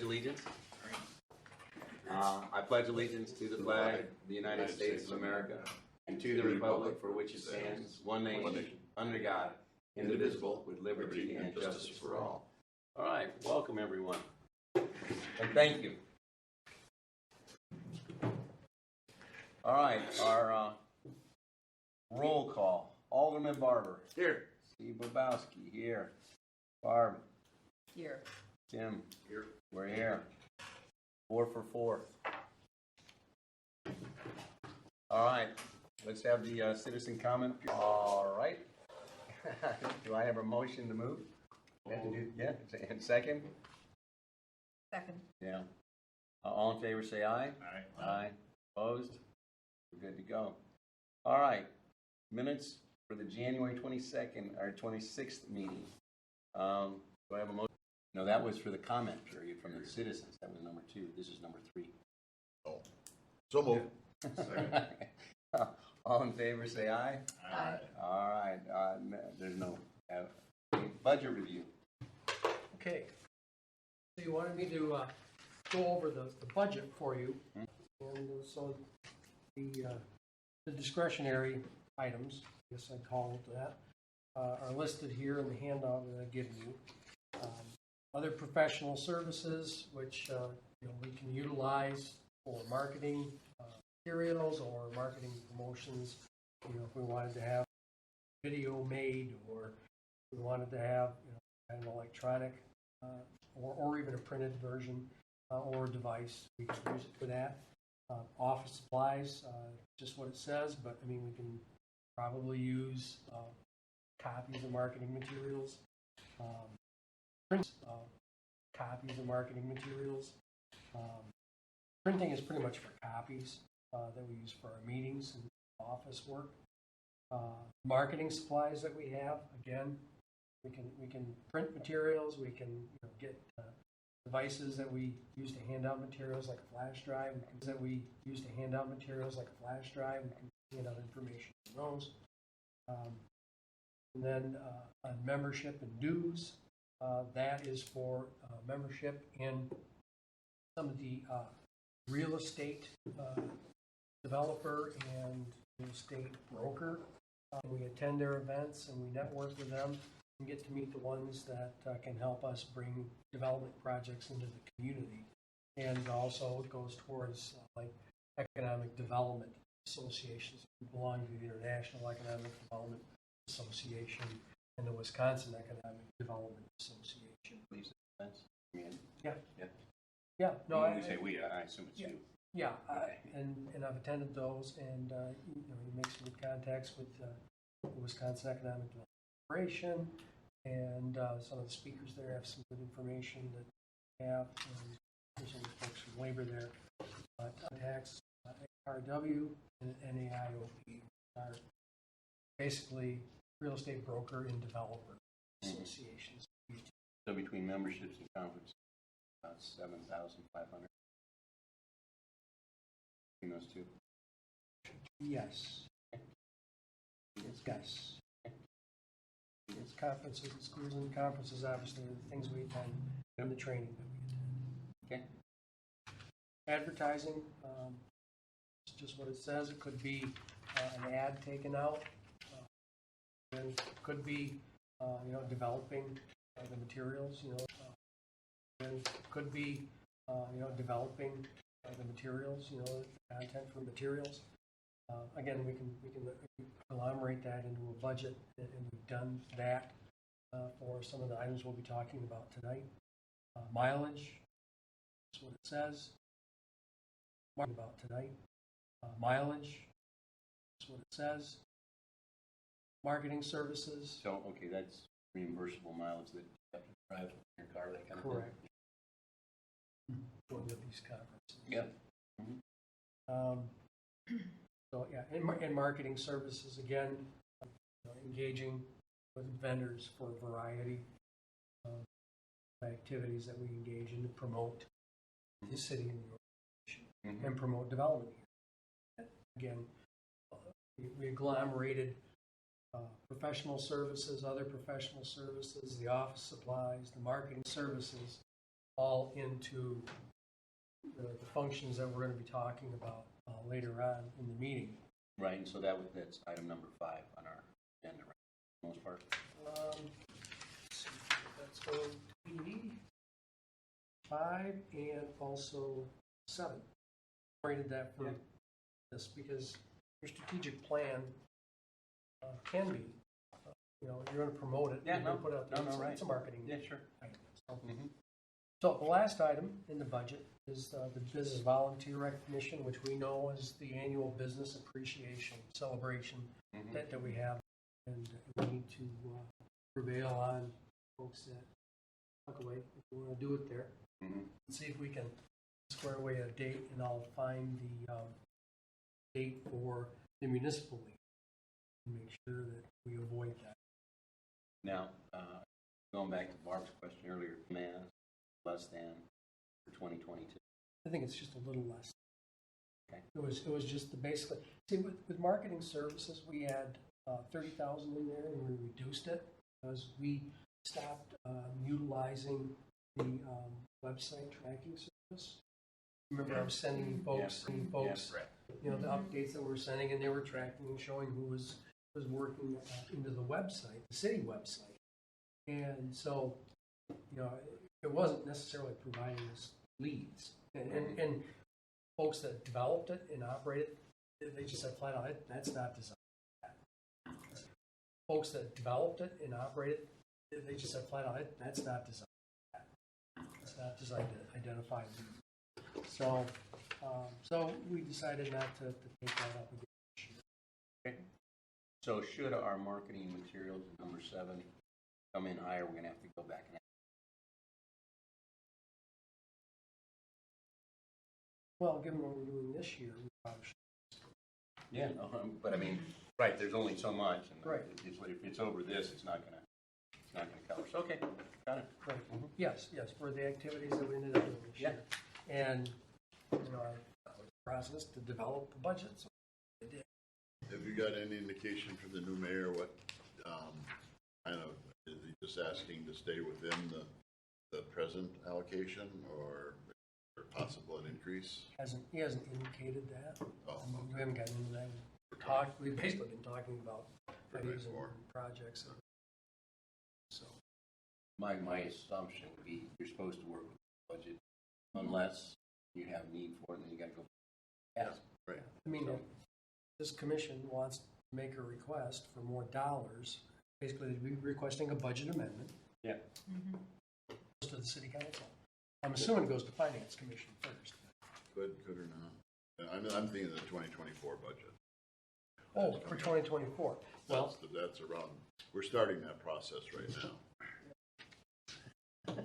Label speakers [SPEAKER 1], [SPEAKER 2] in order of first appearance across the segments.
[SPEAKER 1] pledge allegiance. I pledge allegiance to the flag of the United States of America and to the republic for which it stands, one nation, under God, indivisible, with liberty and justice for all. All right, welcome everyone, and thank you. All right, our roll call. Alderman Barber. Here. Steve Bobowski. Here. Barb.
[SPEAKER 2] Here.
[SPEAKER 1] Tim. Here. We're here. 4 for 4. All right, let's have the citizen comment. All right. Do I have a motion to move? Yeah, and second?
[SPEAKER 2] Second.
[SPEAKER 1] Yeah. All in favor say aye.
[SPEAKER 3] Aye.
[SPEAKER 1] Aye. Opposed? We're good to go. All right, minutes for the January 22nd or 26th meeting. Do I have a motion? No, that was for the comment period from the citizens. That was number 2. This is number 3.
[SPEAKER 3] Oh, so move.
[SPEAKER 1] All in favor say aye.
[SPEAKER 2] Aye.
[SPEAKER 1] All right, there's no budget review.
[SPEAKER 4] Okay, so you wanted me to go over the budget for you, and so the discretionary items, I guess I'd call it that, are listed here in the handout that I've given you. Other professional services, which we can utilize for marketing materials or marketing promotions. If we wanted to have video made, or we wanted to have kind of electronic or even a printed version or a device, we can use it for that. Office supplies, just what it says, but I mean we can probably use copies of marketing materials, copies of marketing materials. Printing is pretty much for copies that we use for our meetings and office work. Marketing supplies that we have, again, we can print materials. We can get devices that we use to hand out materials like a flash drive. We can hand out information on those. And then on membership and dues, that is for membership in some of the real estate developer and real estate broker. We attend their events and we network with them and get to meet the ones that can help us bring development projects into the community. And also it goes towards like economic development associations. We belong to the International Economic Development Association and the Wisconsin Economic Development Association.
[SPEAKER 1] Please, thanks.
[SPEAKER 4] Yeah. No,
[SPEAKER 1] when we say we, I assume it's you.
[SPEAKER 4] Yeah, and I've attended those, and you make some good contacts with the Wisconsin Economic Development Corporation, and some of the speakers there have some good information that they have. And there's some folks from labor there. Contacts RW and NAIOP are basically real estate broker and developer associations.
[SPEAKER 1] So between memberships and conferences, about 7,500 between those two.
[SPEAKER 4] Yes. Yes. It's conferences, schools and conferences, obviously, are the things we attend and the training that we attend.
[SPEAKER 1] Okay.
[SPEAKER 4] Advertising, it's just what it says. It could be an ad taken out. And it could be, developing the materials, and it could be, developing the materials, content for materials. Again, we can agglomerate that into a budget, and we've done that for some of the items we'll be talking about tonight. Mileage, that's what it says. Mileage, that's what it says. Marketing services.
[SPEAKER 1] So, okay, that's reimbursable mileage that you have to drive in your car, that kind of
[SPEAKER 4] Correct. Going to these conferences.
[SPEAKER 1] Yep.
[SPEAKER 4] So yeah, and marketing services, again, engaging with vendors for a variety of activities that we engage in to promote the city and the organization and promote development here. Again, we agglomerated professional services, other professional services, the office supplies, the marketing services, all into the functions that we're going to be talking about later on in the meeting.
[SPEAKER 1] Right, and so that's item number 5 on our agenda, right, for the most part.
[SPEAKER 4] Let's see, that's going to be 5 and also 7. Rated that for this because your strategic plan can be, you're going to promote it.
[SPEAKER 1] Yeah,
[SPEAKER 4] you're going to put out there.
[SPEAKER 1] right.
[SPEAKER 4] It's a marketing.
[SPEAKER 1] Yeah, sure.
[SPEAKER 4] item. So,
[SPEAKER 1] Mhm.
[SPEAKER 4] so the last item in the budget is the business volunteer recognition, which we know is the annual business appreciation celebration
[SPEAKER 1] Mhm.
[SPEAKER 4] that we have, and we need to prevail on folks that walk away if we want to do it there.
[SPEAKER 1] Mhm.
[SPEAKER 4] See if we can square away a date, and I'll find the date for the municipal league and make sure that we avoid that.
[SPEAKER 1] Now, going back to Barb's question earlier, man, less than for 2022.
[SPEAKER 4] I think it's just a little less.
[SPEAKER 1] Okay.
[SPEAKER 4] It was just the basically, see, with marketing services, we had 30,000 in there, and we reduced it because we stopped utilizing the website tracking service. Remember, I was sending folks, the updates that we're sending, and they were tracking and showing who was working into the website, the city website. And so, it wasn't necessarily providing us leads. And folks that developed it and operated it, they just said flat out, that's not designed for that. Folks that developed it and operated it, they just said flat out, that's not designed for that. It's not designed to identify leads. So we decided not to take that up again this year.
[SPEAKER 1] Okay. So should our marketing materials, number 7, come in higher, we're going to have to go back and
[SPEAKER 4] Well, given what we're doing this year, we probably should.
[SPEAKER 1] yeah, no, but I mean, right, there's only so much, and
[SPEAKER 4] Right.
[SPEAKER 1] if it's over this, it's not gonna cover. So, okay, got it.
[SPEAKER 4] Right. Yes, for the activities that we ended up doing this year. And, I was process to develop the budget, so I did.
[SPEAKER 3] Have you got any indication from the new mayor what, kind of, is he just asking to stay within the present allocation or possible an increase?
[SPEAKER 4] He hasn't indicated that.
[SPEAKER 3] Oh,
[SPEAKER 4] We haven't gotten into that. We've basically been talking about ideas and projects. So,
[SPEAKER 1] My assumption would be you're supposed to work with the budget unless you have need for it, and then you gotta go. Yes.
[SPEAKER 3] right.
[SPEAKER 4] I mean, if this commission wants to make a request for more dollars. Basically, they'd be requesting a budget amendment.
[SPEAKER 1] Yeah.
[SPEAKER 4] Goes to the city council. I'm assuming it goes to finance commission first.
[SPEAKER 3] Could or not? I'm thinking of the 2024 budget.
[SPEAKER 4] Oh, for 2024. Well,
[SPEAKER 3] That's around, we're starting that process right now.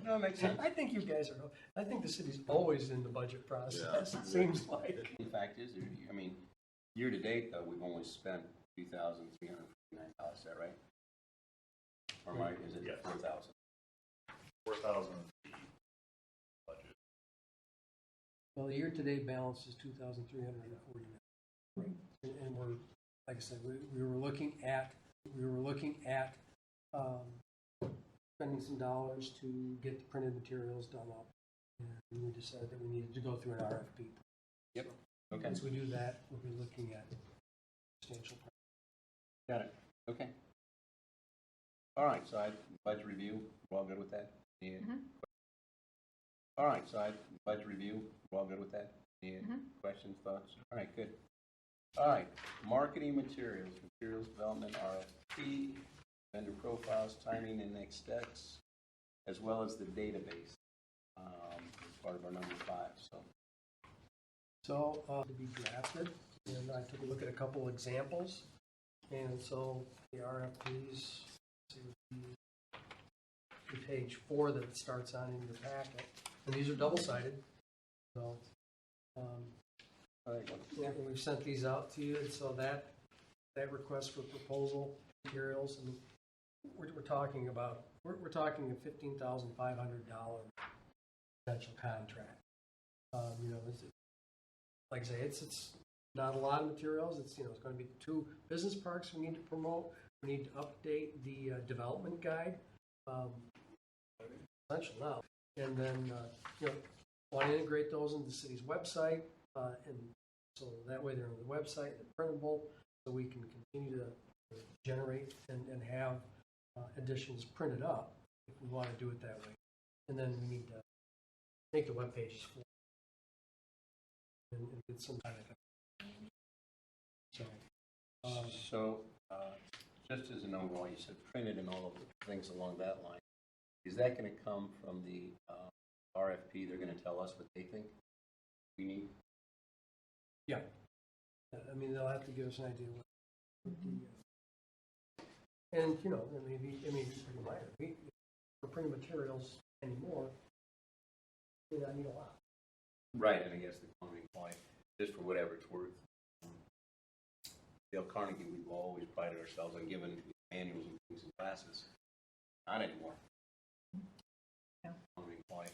[SPEAKER 1] No, it makes sense.
[SPEAKER 4] I think you guys are, I think the city's always in the budget process,
[SPEAKER 3] Yeah.
[SPEAKER 4] it seems like.
[SPEAKER 1] The fact is, I mean, year to date, though, we've only spent $2,359, is that right? Or is it
[SPEAKER 5] Yes.
[SPEAKER 1] 4,000?
[SPEAKER 5] 4,000 budget.
[SPEAKER 4] Well, the year-to-date balance is 2,349. And we're, like I said, we were looking at spending some dollars to get the printed materials done up. And we decided that we needed to go through an RFP.
[SPEAKER 1] Yep. Okay.
[SPEAKER 4] Once we do that, we'll be looking at substantial.
[SPEAKER 1] Got it. Okay. All right, so budget review, we're all good with that? Yeah. All right, so budget review, we're all good with that? Yeah. Questions, thoughts? All right, good. All right, marketing materials development, RFP, vendor profiles, timing and next steps, as well as the database, as part of our number 5, so.
[SPEAKER 4] So, to be drafted, and I took a look at a couple examples, and so the RFPs, the page 4 that it starts on in your packet, and these are double-sided, so, yeah, and we've sent these out to you, and so that request for proposal materials, and we're talking about, we're talking a $15,500 potential contract. Like I say, it's not a lot of materials. It's it's going to be 2 business parks we need to promote. We need to update the development guide. Essential now. And then, want to integrate those into the city's website, and so that way they're on the website, they're printable, so we can continue to generate and have editions printed up if we want to do it that way. And then we need to make the web pages for and get some kind of. So,
[SPEAKER 1] Just as an overall, you said printed and all of the things along that line. Is that going to come from the RFP? They're going to tell us what they think we need?
[SPEAKER 4] yeah. I mean, they'll have to give us an idea what the, and, maybe, I mean, it's pretty minor. For printing materials anymore, we don't need a lot.
[SPEAKER 1] Right, and I guess the economy apply, just for whatever it's worth. Dale Carnegie, we've always prided ourselves on giving manuals and things and classes. Not anymore.
[SPEAKER 2] No.
[SPEAKER 1] Economy apply,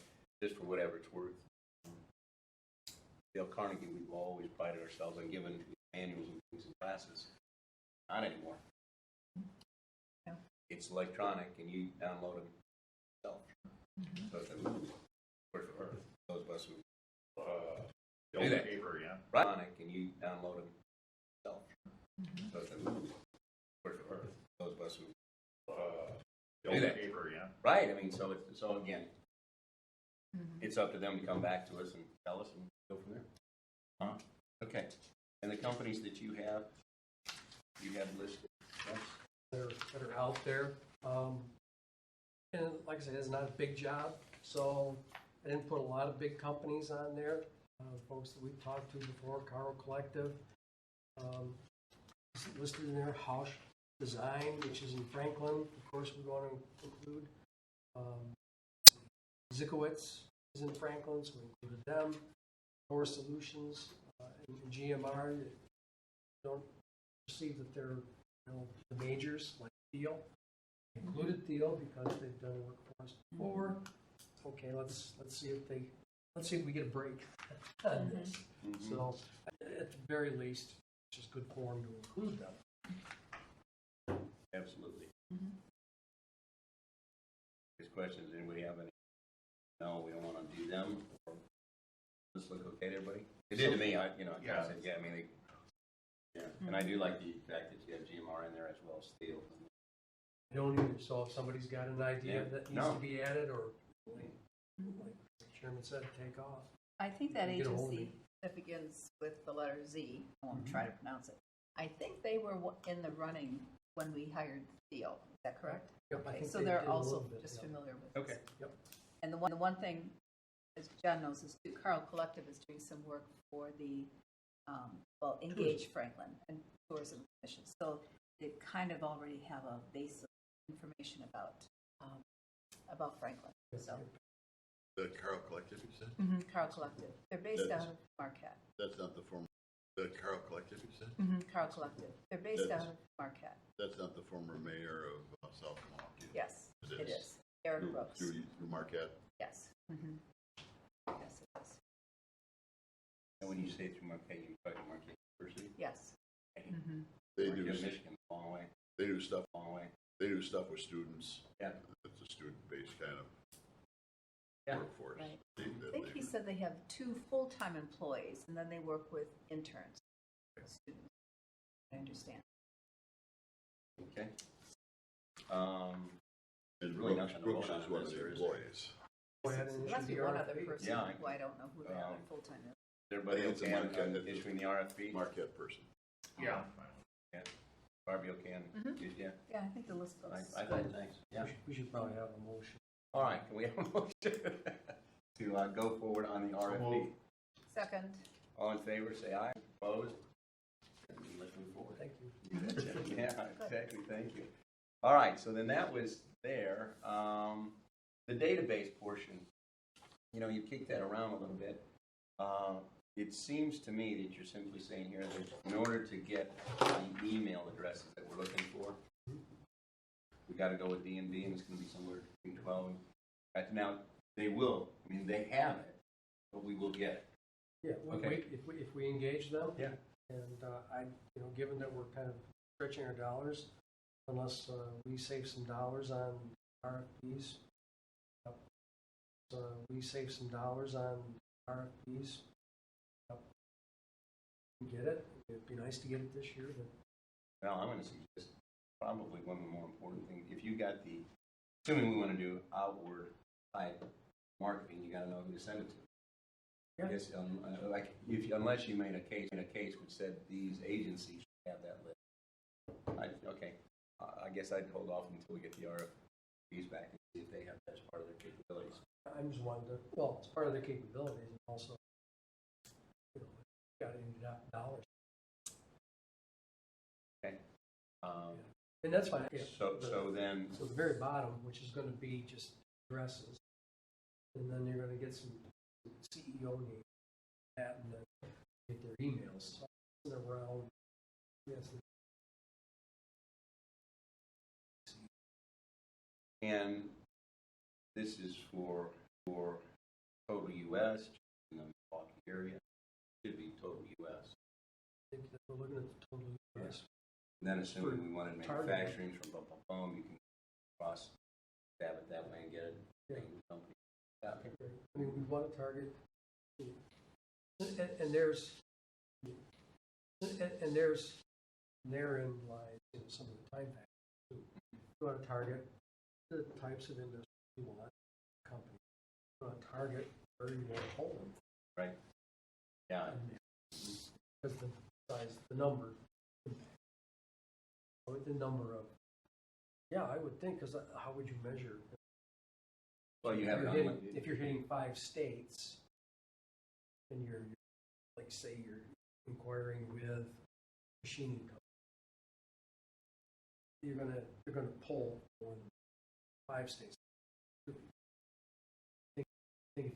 [SPEAKER 1] just for whatever it's worth. Dale Carnegie, we've always prided ourselves on giving manuals and things and classes. Not anymore.
[SPEAKER 2] No.
[SPEAKER 1] It's electronic and you download them yourself. So it's a move. For those of us who
[SPEAKER 5] The
[SPEAKER 1] do
[SPEAKER 5] old
[SPEAKER 1] that.
[SPEAKER 5] paper, yeah.
[SPEAKER 1] Electronic and you download them yourself. So it's a move. For those of us who
[SPEAKER 5] The
[SPEAKER 1] do
[SPEAKER 5] old
[SPEAKER 1] that.
[SPEAKER 5] paper, yeah.
[SPEAKER 1] right. I mean, so again, it's up to them to come back to us and tell us and go from there. Okay. And the companies that you have listed, yes?
[SPEAKER 4] that are out there. And like I said, it's not a big job, so I didn't put a lot of big companies on there. Folks that we've talked to before, Carl Collective, listed in there, Hausch Design, which is in Franklin, of course we want to include. Zikowitz is in Franklin, so we included them. Core Solutions and GMR, that don't perceive that they're the majors like Thiel. Included Thiel because they've done work for us before. Okay, let's see if we get a break on this. So at the very least, it's just good form to include them.
[SPEAKER 1] Absolutely. These questions, anybody have any? No, we don't want to do them. Or does this look okay to everybody? It did to me. I kind of said, yeah. I mean, and I do like the fact that you have GMR in there as well as Steel.
[SPEAKER 4] I don't either. So if somebody's got an idea
[SPEAKER 1] Yeah.
[SPEAKER 4] that needs to be added, or like the chairman said, take off.
[SPEAKER 2] I think that
[SPEAKER 4] Get a hold of
[SPEAKER 2] agency that begins with the letter Z, I won't try to pronounce it. I think they were in the running when we hired Theo. Is that correct?
[SPEAKER 4] Yep, I
[SPEAKER 2] Okay,
[SPEAKER 4] think
[SPEAKER 2] so
[SPEAKER 4] they
[SPEAKER 2] they're
[SPEAKER 4] did a
[SPEAKER 2] also
[SPEAKER 4] little bit,
[SPEAKER 2] just
[SPEAKER 4] yeah.
[SPEAKER 2] familiar with this.
[SPEAKER 1] Okay.
[SPEAKER 4] Yep.
[SPEAKER 2] And the one thing, as John knows, is too, Carl Collective is doing some work for the, Engage Franklin and Tourism Commission. So they kind of already have a base of information about Franklin. So
[SPEAKER 3] The Carl Collective, you said?
[SPEAKER 2] Carl Collective, they're based
[SPEAKER 3] That's-
[SPEAKER 2] out of Marquette.
[SPEAKER 3] That's not the former, the Carl Collective, you said?
[SPEAKER 2] Carl Collective, they're based
[SPEAKER 3] That's-
[SPEAKER 2] out of Marquette.
[SPEAKER 3] That's not the former mayor of South Milwaukee?
[SPEAKER 2] Yes,
[SPEAKER 3] It
[SPEAKER 2] it
[SPEAKER 3] is.
[SPEAKER 2] is. Eric Brooks.
[SPEAKER 3] Through Marquette?
[SPEAKER 2] Yes. Yes, it is.
[SPEAKER 1] And when you say through Marquette, you're talking Marquette University?
[SPEAKER 2] Yes.
[SPEAKER 3] They
[SPEAKER 1] Marquette,
[SPEAKER 3] do,
[SPEAKER 1] Michigan, a long way,
[SPEAKER 3] they do stuff,
[SPEAKER 1] long way.
[SPEAKER 3] they do stuff with students.
[SPEAKER 1] Yeah.
[SPEAKER 3] It's a student-based kind of
[SPEAKER 1] Yeah.
[SPEAKER 3] workforce.
[SPEAKER 2] Right.
[SPEAKER 3] They-
[SPEAKER 2] I think he said they have 2 full-time employees, and then they work with interns, students. I understand.
[SPEAKER 1] Okay.
[SPEAKER 3] And
[SPEAKER 1] really nothing to
[SPEAKER 3] Brooks
[SPEAKER 1] vote on
[SPEAKER 3] is one of
[SPEAKER 1] this,
[SPEAKER 3] the
[SPEAKER 1] or is there?
[SPEAKER 3] employees.
[SPEAKER 4] Go ahead and
[SPEAKER 2] There
[SPEAKER 4] issue
[SPEAKER 2] must be
[SPEAKER 4] the
[SPEAKER 2] one other
[SPEAKER 4] RFP.
[SPEAKER 2] person
[SPEAKER 1] Yeah,
[SPEAKER 2] who I don't know who the other full-time is.
[SPEAKER 1] Is everybody
[SPEAKER 3] I think it's
[SPEAKER 1] okay
[SPEAKER 3] a
[SPEAKER 1] on
[SPEAKER 3] Marquette-
[SPEAKER 1] issuing the RFP?
[SPEAKER 3] Marquette person.
[SPEAKER 5] Yeah.
[SPEAKER 1] Barbie, okay on, yeah?
[SPEAKER 2] Yeah, I think the list goes.
[SPEAKER 1] I thought, thanks, yeah.
[SPEAKER 4] We should probably have a motion.
[SPEAKER 1] All right, can we have a motion to go forward on the RFP?
[SPEAKER 5] moved.
[SPEAKER 2] Second.
[SPEAKER 1] All in favor, say aye. Opposed? And let's move forward.
[SPEAKER 4] Thank you.
[SPEAKER 1] You betcha. Yeah, exactly, thank you. All right, so then that was there. The database portion, you kicked that around a little bit. It seems to me that you're simply saying here that in order to get the email addresses that we're looking for, we got to go with D&B, and it's going to be somewhere between 12 and... Now, they have it, but we will get it.
[SPEAKER 4] Yeah,
[SPEAKER 1] Okay.
[SPEAKER 4] if we engage them.
[SPEAKER 1] Yeah.
[SPEAKER 4] And given that we're kind of stretching our dollars, unless we save some dollars on RFPs, we save some dollars on RFPs. Get it. It'd be nice to get it this year, but
[SPEAKER 1] Well, I'm gonna suggest probably one of the more important things, if you got assuming we wanna do outward type marketing, you gotta know who to send it to.
[SPEAKER 4] Yeah.
[SPEAKER 1] I guess, unless you made a case which said these agencies should have that list. I guess I'd hold off until we get the RFPs back and see if they have that as part of their capabilities.
[SPEAKER 4] I'm just wanting to, well, it's part of their capabilities and also, you know, got any dollars.
[SPEAKER 1] Okay.
[SPEAKER 4] And that's fine. Yeah.
[SPEAKER 1] So then,
[SPEAKER 4] So the very bottom, which is going to be just addresses, and then you're going to get some CEO names, that, and then get their emails. So around, yes.
[SPEAKER 1] and this is for total US, in the Milwaukee area, should be total US.
[SPEAKER 4] I think that we're looking at the total US.
[SPEAKER 1] And then assuming we wanted
[SPEAKER 4] Target.
[SPEAKER 1] manufacturing from boom, you can cross stab it that way and get it.
[SPEAKER 4] Yeah.
[SPEAKER 1] Company. Yeah, okay.
[SPEAKER 4] I mean, we want to target, and there's, therein lies, you know, some of the time factors. You want to target the types of industry you want, company. You want to target where you want to hold them.
[SPEAKER 1] Right. Yeah.
[SPEAKER 4] Because the size, the number, the number of, yeah, I would think, because how would you measure?
[SPEAKER 1] Well, you have it
[SPEAKER 4] If you're hitting 5 states, and you're, like, say you're inquiring with machining company, you're gonna pull more than 5 states. Think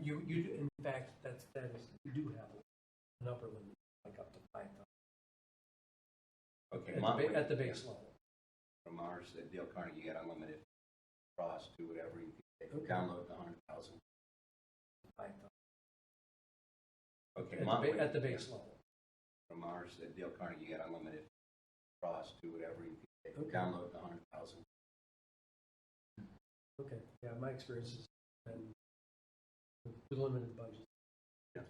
[SPEAKER 4] you in fact that is you do have an upper limit, like up to 5,000.
[SPEAKER 1] Okay.
[SPEAKER 4] At the base level.
[SPEAKER 1] From ours at Dale Carnegie, you got unlimited cross to whatever you can
[SPEAKER 4] Okay.
[SPEAKER 1] download the 100,000.
[SPEAKER 4] 5,000.
[SPEAKER 1] Okay.
[SPEAKER 4] At the base level.
[SPEAKER 1] From ours at Dale Carnegie, you got unlimited cross to whatever you can
[SPEAKER 4] Okay.
[SPEAKER 1] download the 100,000.
[SPEAKER 4] Okay, yeah, my experience has been with limited budget.
[SPEAKER 1] Yeah.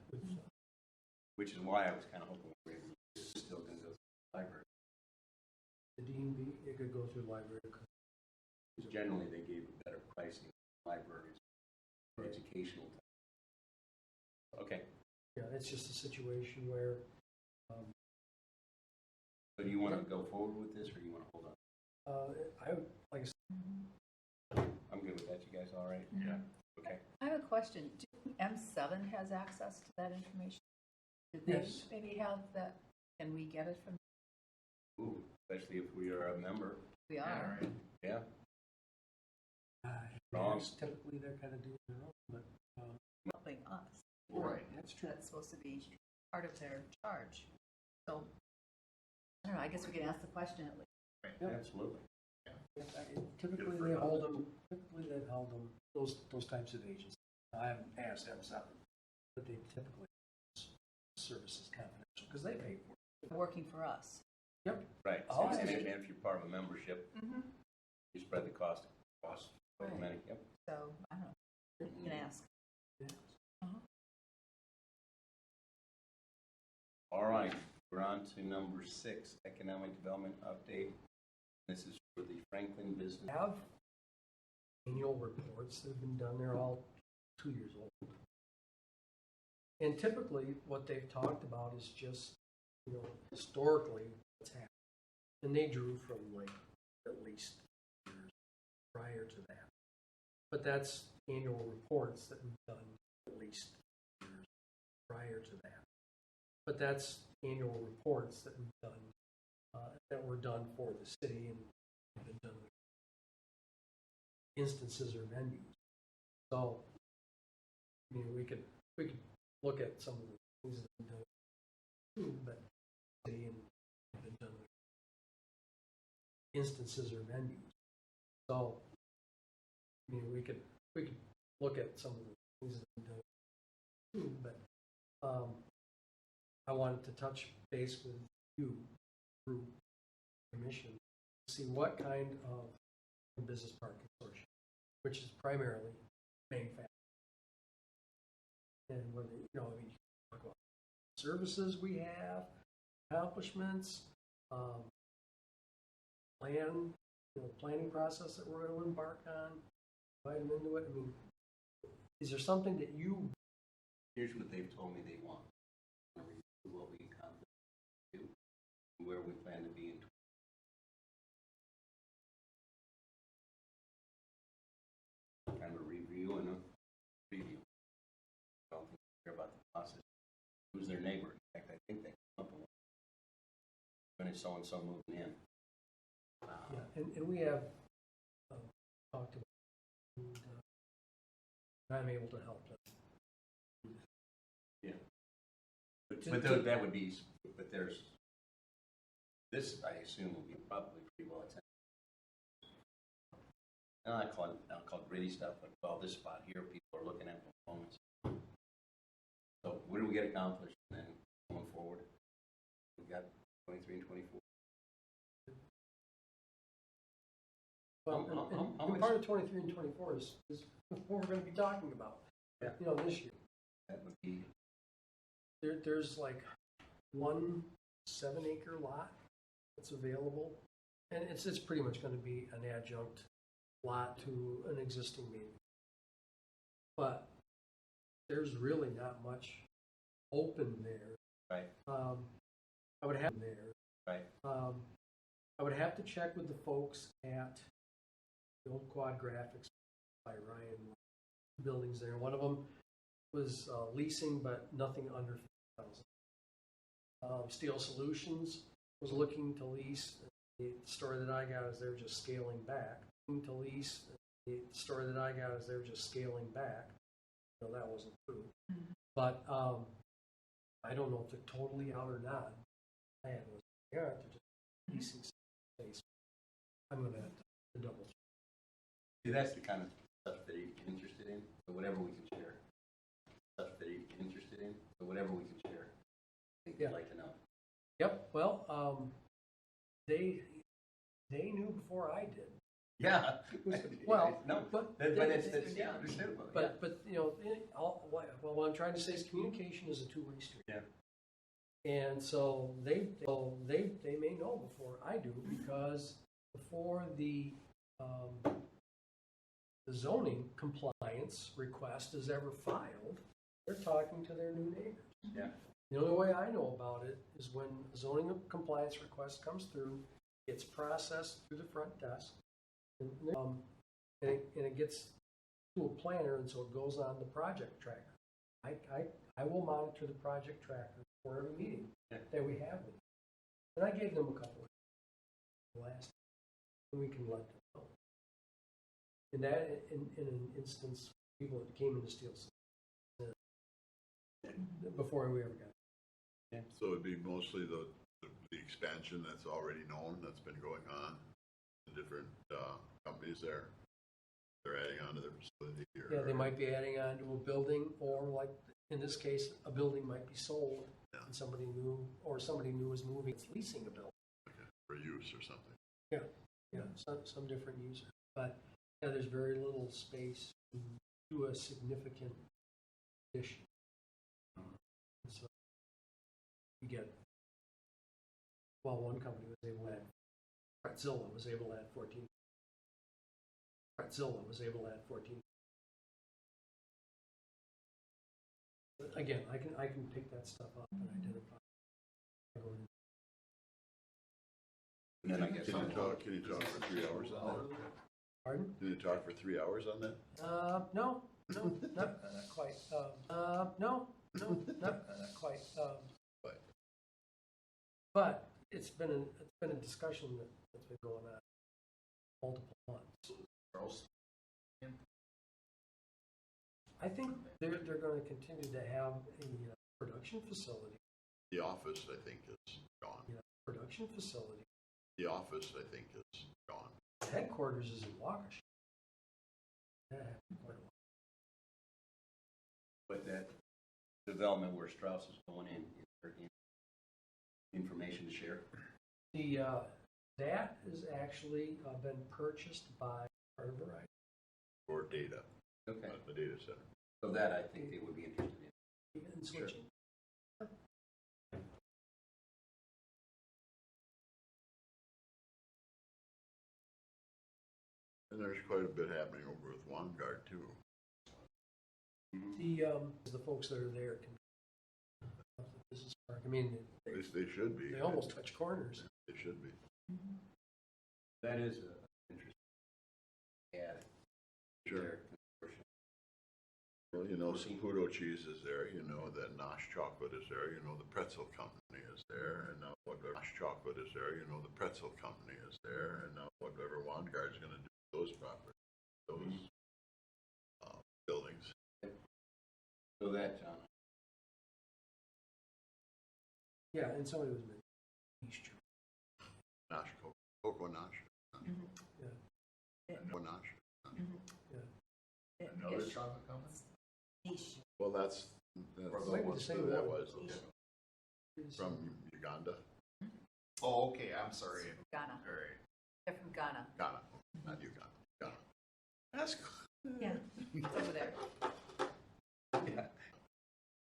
[SPEAKER 1] Which is why I was kind of hoping we were still going to go to the library.
[SPEAKER 4] The D&B, it could go through the library.
[SPEAKER 1] Generally, they gave better pricing in libraries for educational. Okay.
[SPEAKER 4] Yeah, it's just a situation where,
[SPEAKER 1] So do you want to go forward with this, or do you want to hold on?
[SPEAKER 4] I would, like I said,
[SPEAKER 1] I'm good with that. You guys all right?
[SPEAKER 5] Yeah.
[SPEAKER 1] Okay.
[SPEAKER 2] I have a question. Do M7 has access to that information? Do they
[SPEAKER 4] Yes.
[SPEAKER 2] maybe have that? Can we get it from?
[SPEAKER 1] Ooh, especially if we are a member.
[SPEAKER 2] We are.
[SPEAKER 1] Yeah.
[SPEAKER 4] yes, typically they're kind of doing their own, but,
[SPEAKER 2] Helping us.
[SPEAKER 5] Right.
[SPEAKER 4] that's true.
[SPEAKER 2] That's supposed to be part of their charge. So, I don't know, I guess we can ask the question at least.
[SPEAKER 4] Yeah.
[SPEAKER 1] Absolutely.
[SPEAKER 4] Typically they hold them, they've held them, those types of agents. I haven't asked M7, but they typically services confidential, because they pay for it.
[SPEAKER 2] Working for us.
[SPEAKER 4] Yep.
[SPEAKER 1] Right.
[SPEAKER 4] Oh,
[SPEAKER 1] and
[SPEAKER 4] I see.
[SPEAKER 1] if you're part of a membership, you spread the cost across over
[SPEAKER 2] Right.
[SPEAKER 1] many. Yep.
[SPEAKER 2] So, I don't know, you can ask.
[SPEAKER 1] All right. We're on to number 6, economic development update. This is for the Franklin Business.
[SPEAKER 4] Have annual reports that have been done, they're all 2 years old. And typically, what they've talked about is just, you know, historically, what's happened. And they drew from, like, at least years prior to that. But that's annual reports that we've done at least years prior to that. But that's annual reports that we've done, that were done for the city and have been done with instances or venues. So, I mean, we could look at some of the things that have been done too, but city and have been done with instances or venues. So, I mean, we could look at some of the things that have been done too, but I wanted to touch base with you through commission, see what kind of Business Park Consortium, which is primarily manufacturing. And whether, you know, I mean, you talk about services we have, accomplishments, planning process that we're going to embark on, invite them into it. I mean, is there something that you?
[SPEAKER 1] Here's what they've told me they want. What we accomplished, where we plan to be in kind of a review and a preview. I don't think they care about the process. Who's their neighbor? In fact, I think they come up with when is so-and-so moving in.
[SPEAKER 4] Yeah, and we have talked about it, and I'm able to help them.
[SPEAKER 1] Yeah. But that would be, but there's, this I assume will be probably pretty well attended. And I'll call it gritty stuff, like, well, this spot here, people are looking at performance. So what do we get accomplished and then going forward? We've got 23 and 24.
[SPEAKER 4] Well,
[SPEAKER 1] How
[SPEAKER 4] and
[SPEAKER 1] much-
[SPEAKER 4] part of 23 and 24 is what we're going to be talking about,
[SPEAKER 1] Yeah.
[SPEAKER 4] you know, this year.
[SPEAKER 1] That would be,
[SPEAKER 4] There's like 1 7-acre lot that's available, and it's pretty much going to be an adjunct lot to an existing main. But there's really not much open there.
[SPEAKER 1] right,
[SPEAKER 4] I would have there.
[SPEAKER 1] right.
[SPEAKER 4] I would have to check with the folks at the old Quad Graphics by Ryan buildings there. One of them was leasing, but nothing under 50,000. Steel Solutions was looking to lease. The story that I got is they're just scaling back. To lease. The story that I got is they're just scaling back. No, that wasn't true. But I don't know if they're totally out or not. I had those. Yeah, they're just leasing space. I'm going to have to double check.
[SPEAKER 1] See, that's the kind of stuff that you're interested in, so whatever we can share. Stuff that you're interested in, so whatever we can share. I think
[SPEAKER 4] Yeah.
[SPEAKER 1] you'd like to know.
[SPEAKER 4] Yep. Well, they knew before I did.
[SPEAKER 1] Yeah.
[SPEAKER 4] Well,
[SPEAKER 1] no,
[SPEAKER 4] but
[SPEAKER 1] it's yeah, understandable.
[SPEAKER 4] But you know, what I'm trying to say is communication is a two-way street.
[SPEAKER 1] Yeah.
[SPEAKER 4] And so they may know before I do, because before the zoning compliance request is ever filed, they're talking to their new neighbors.
[SPEAKER 1] Yeah.
[SPEAKER 4] The only way I know about it is when a zoning compliance request comes through, it's processed through the front desk, and it gets to a planner, and so it goes on the project tracker. I will monitor the project tracker for every meeting that we have with them. And I gave them a couple of last, and we can let them know. And that, in an instance, people that came into Steel City before we ever got.
[SPEAKER 3] So it'd be mostly the expansion that's already known, that's been going on, the different companies there. They're adding on to their facility here.
[SPEAKER 4] Yeah, they might be adding on to a building, or like in this case, a building might be sold, and somebody new is moving, it's leasing a building.
[SPEAKER 3] Okay, for use or something.
[SPEAKER 4] Yeah, some different user. But yeah, there's very little space to do a significant addition. And so you get, well, one company was able to add, Pratzilla was able to add 14. Pratzilla was able to add 14. But again, I can pick that stuff up and identify.
[SPEAKER 1] And then I guess
[SPEAKER 3] Can you talk for 3 hours on that?
[SPEAKER 4] Pardon?
[SPEAKER 3] Can you talk for 3 hours on that?
[SPEAKER 4] No, not quite. No, not quite. But it's been a discussion that's been going on multiple months. I think they're going to continue to have a production facility.
[SPEAKER 3] The office, I think, is gone.
[SPEAKER 4] Production facility.
[SPEAKER 3] The office, I think, is gone.
[SPEAKER 4] Headquarters is in Waukesha. That happened quite a while.
[SPEAKER 1] But that development where Strauss is going in, is there any information to share?
[SPEAKER 4] That has actually been purchased by Part of Verizon.
[SPEAKER 3] or data,
[SPEAKER 1] Okay,
[SPEAKER 3] the data center.
[SPEAKER 1] so that I think they would be interested in.
[SPEAKER 4] And switching.
[SPEAKER 3] And there's quite a bit happening over with Vanguard too.
[SPEAKER 4] The folks that are there can, the business park, I mean,
[SPEAKER 3] At least they should be.
[SPEAKER 4] they almost touch corners.
[SPEAKER 3] They should be.
[SPEAKER 1] That is interesting. Yeah.
[SPEAKER 3] Sure. Well, you know, Saputo cheese is there, you know, that Nosh chocolate is there, you know, the pretzel company is there, and now whatever Nosh chocolate is there, you know, the pretzel company is there, and now whatever Vanguard's gonna do with those properties, those buildings.
[SPEAKER 1] So that, John.
[SPEAKER 4] Yeah, and somebody was mentioning East Shore.
[SPEAKER 3] Nosh, Coco Nosh.
[SPEAKER 4] Yeah.
[SPEAKER 3] Coco Nosh.
[SPEAKER 5] Another chocolate company?
[SPEAKER 2] Niche.
[SPEAKER 3] Well, that's
[SPEAKER 4] Might be the same
[SPEAKER 3] who that
[SPEAKER 4] one.
[SPEAKER 3] was, from Uganda,
[SPEAKER 5] Oh, okay, I'm sorry.
[SPEAKER 2] Ghana.
[SPEAKER 5] All right.
[SPEAKER 2] They're from Ghana.
[SPEAKER 3] Ghana, not Uganda, Ghana. That's,
[SPEAKER 2] Yeah, it's over there.
[SPEAKER 1] Yeah,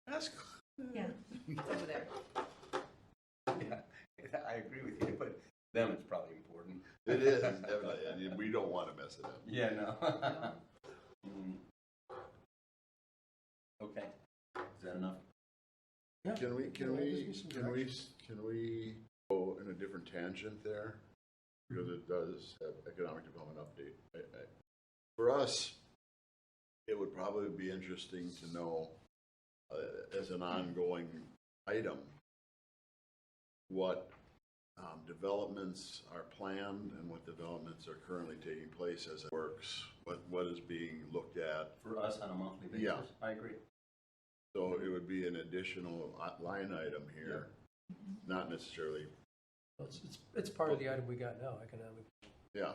[SPEAKER 3] that's,
[SPEAKER 2] Yeah, it's over there.
[SPEAKER 1] yeah, I agree with you, but them it's probably important.
[SPEAKER 3] it is, definitely, and we don't wanna mess it up.
[SPEAKER 1] Yeah, no. Mm. Okay, is that enough?
[SPEAKER 4] Yeah.
[SPEAKER 3] Can we,
[SPEAKER 4] Yeah, it gives me some direction.
[SPEAKER 3] can we go in a different tangent there? Because it does have economic development update. For us, it would probably be interesting to know, as an ongoing item, what developments are planned and what developments are currently taking place as it works, what is being looked at.
[SPEAKER 1] For us on a monthly basis?
[SPEAKER 3] Yeah.
[SPEAKER 1] I agree.
[SPEAKER 3] So it would be an additional line item here, not necessarily,
[SPEAKER 4] Well, it's part of the item we got now, economic.
[SPEAKER 3] yeah.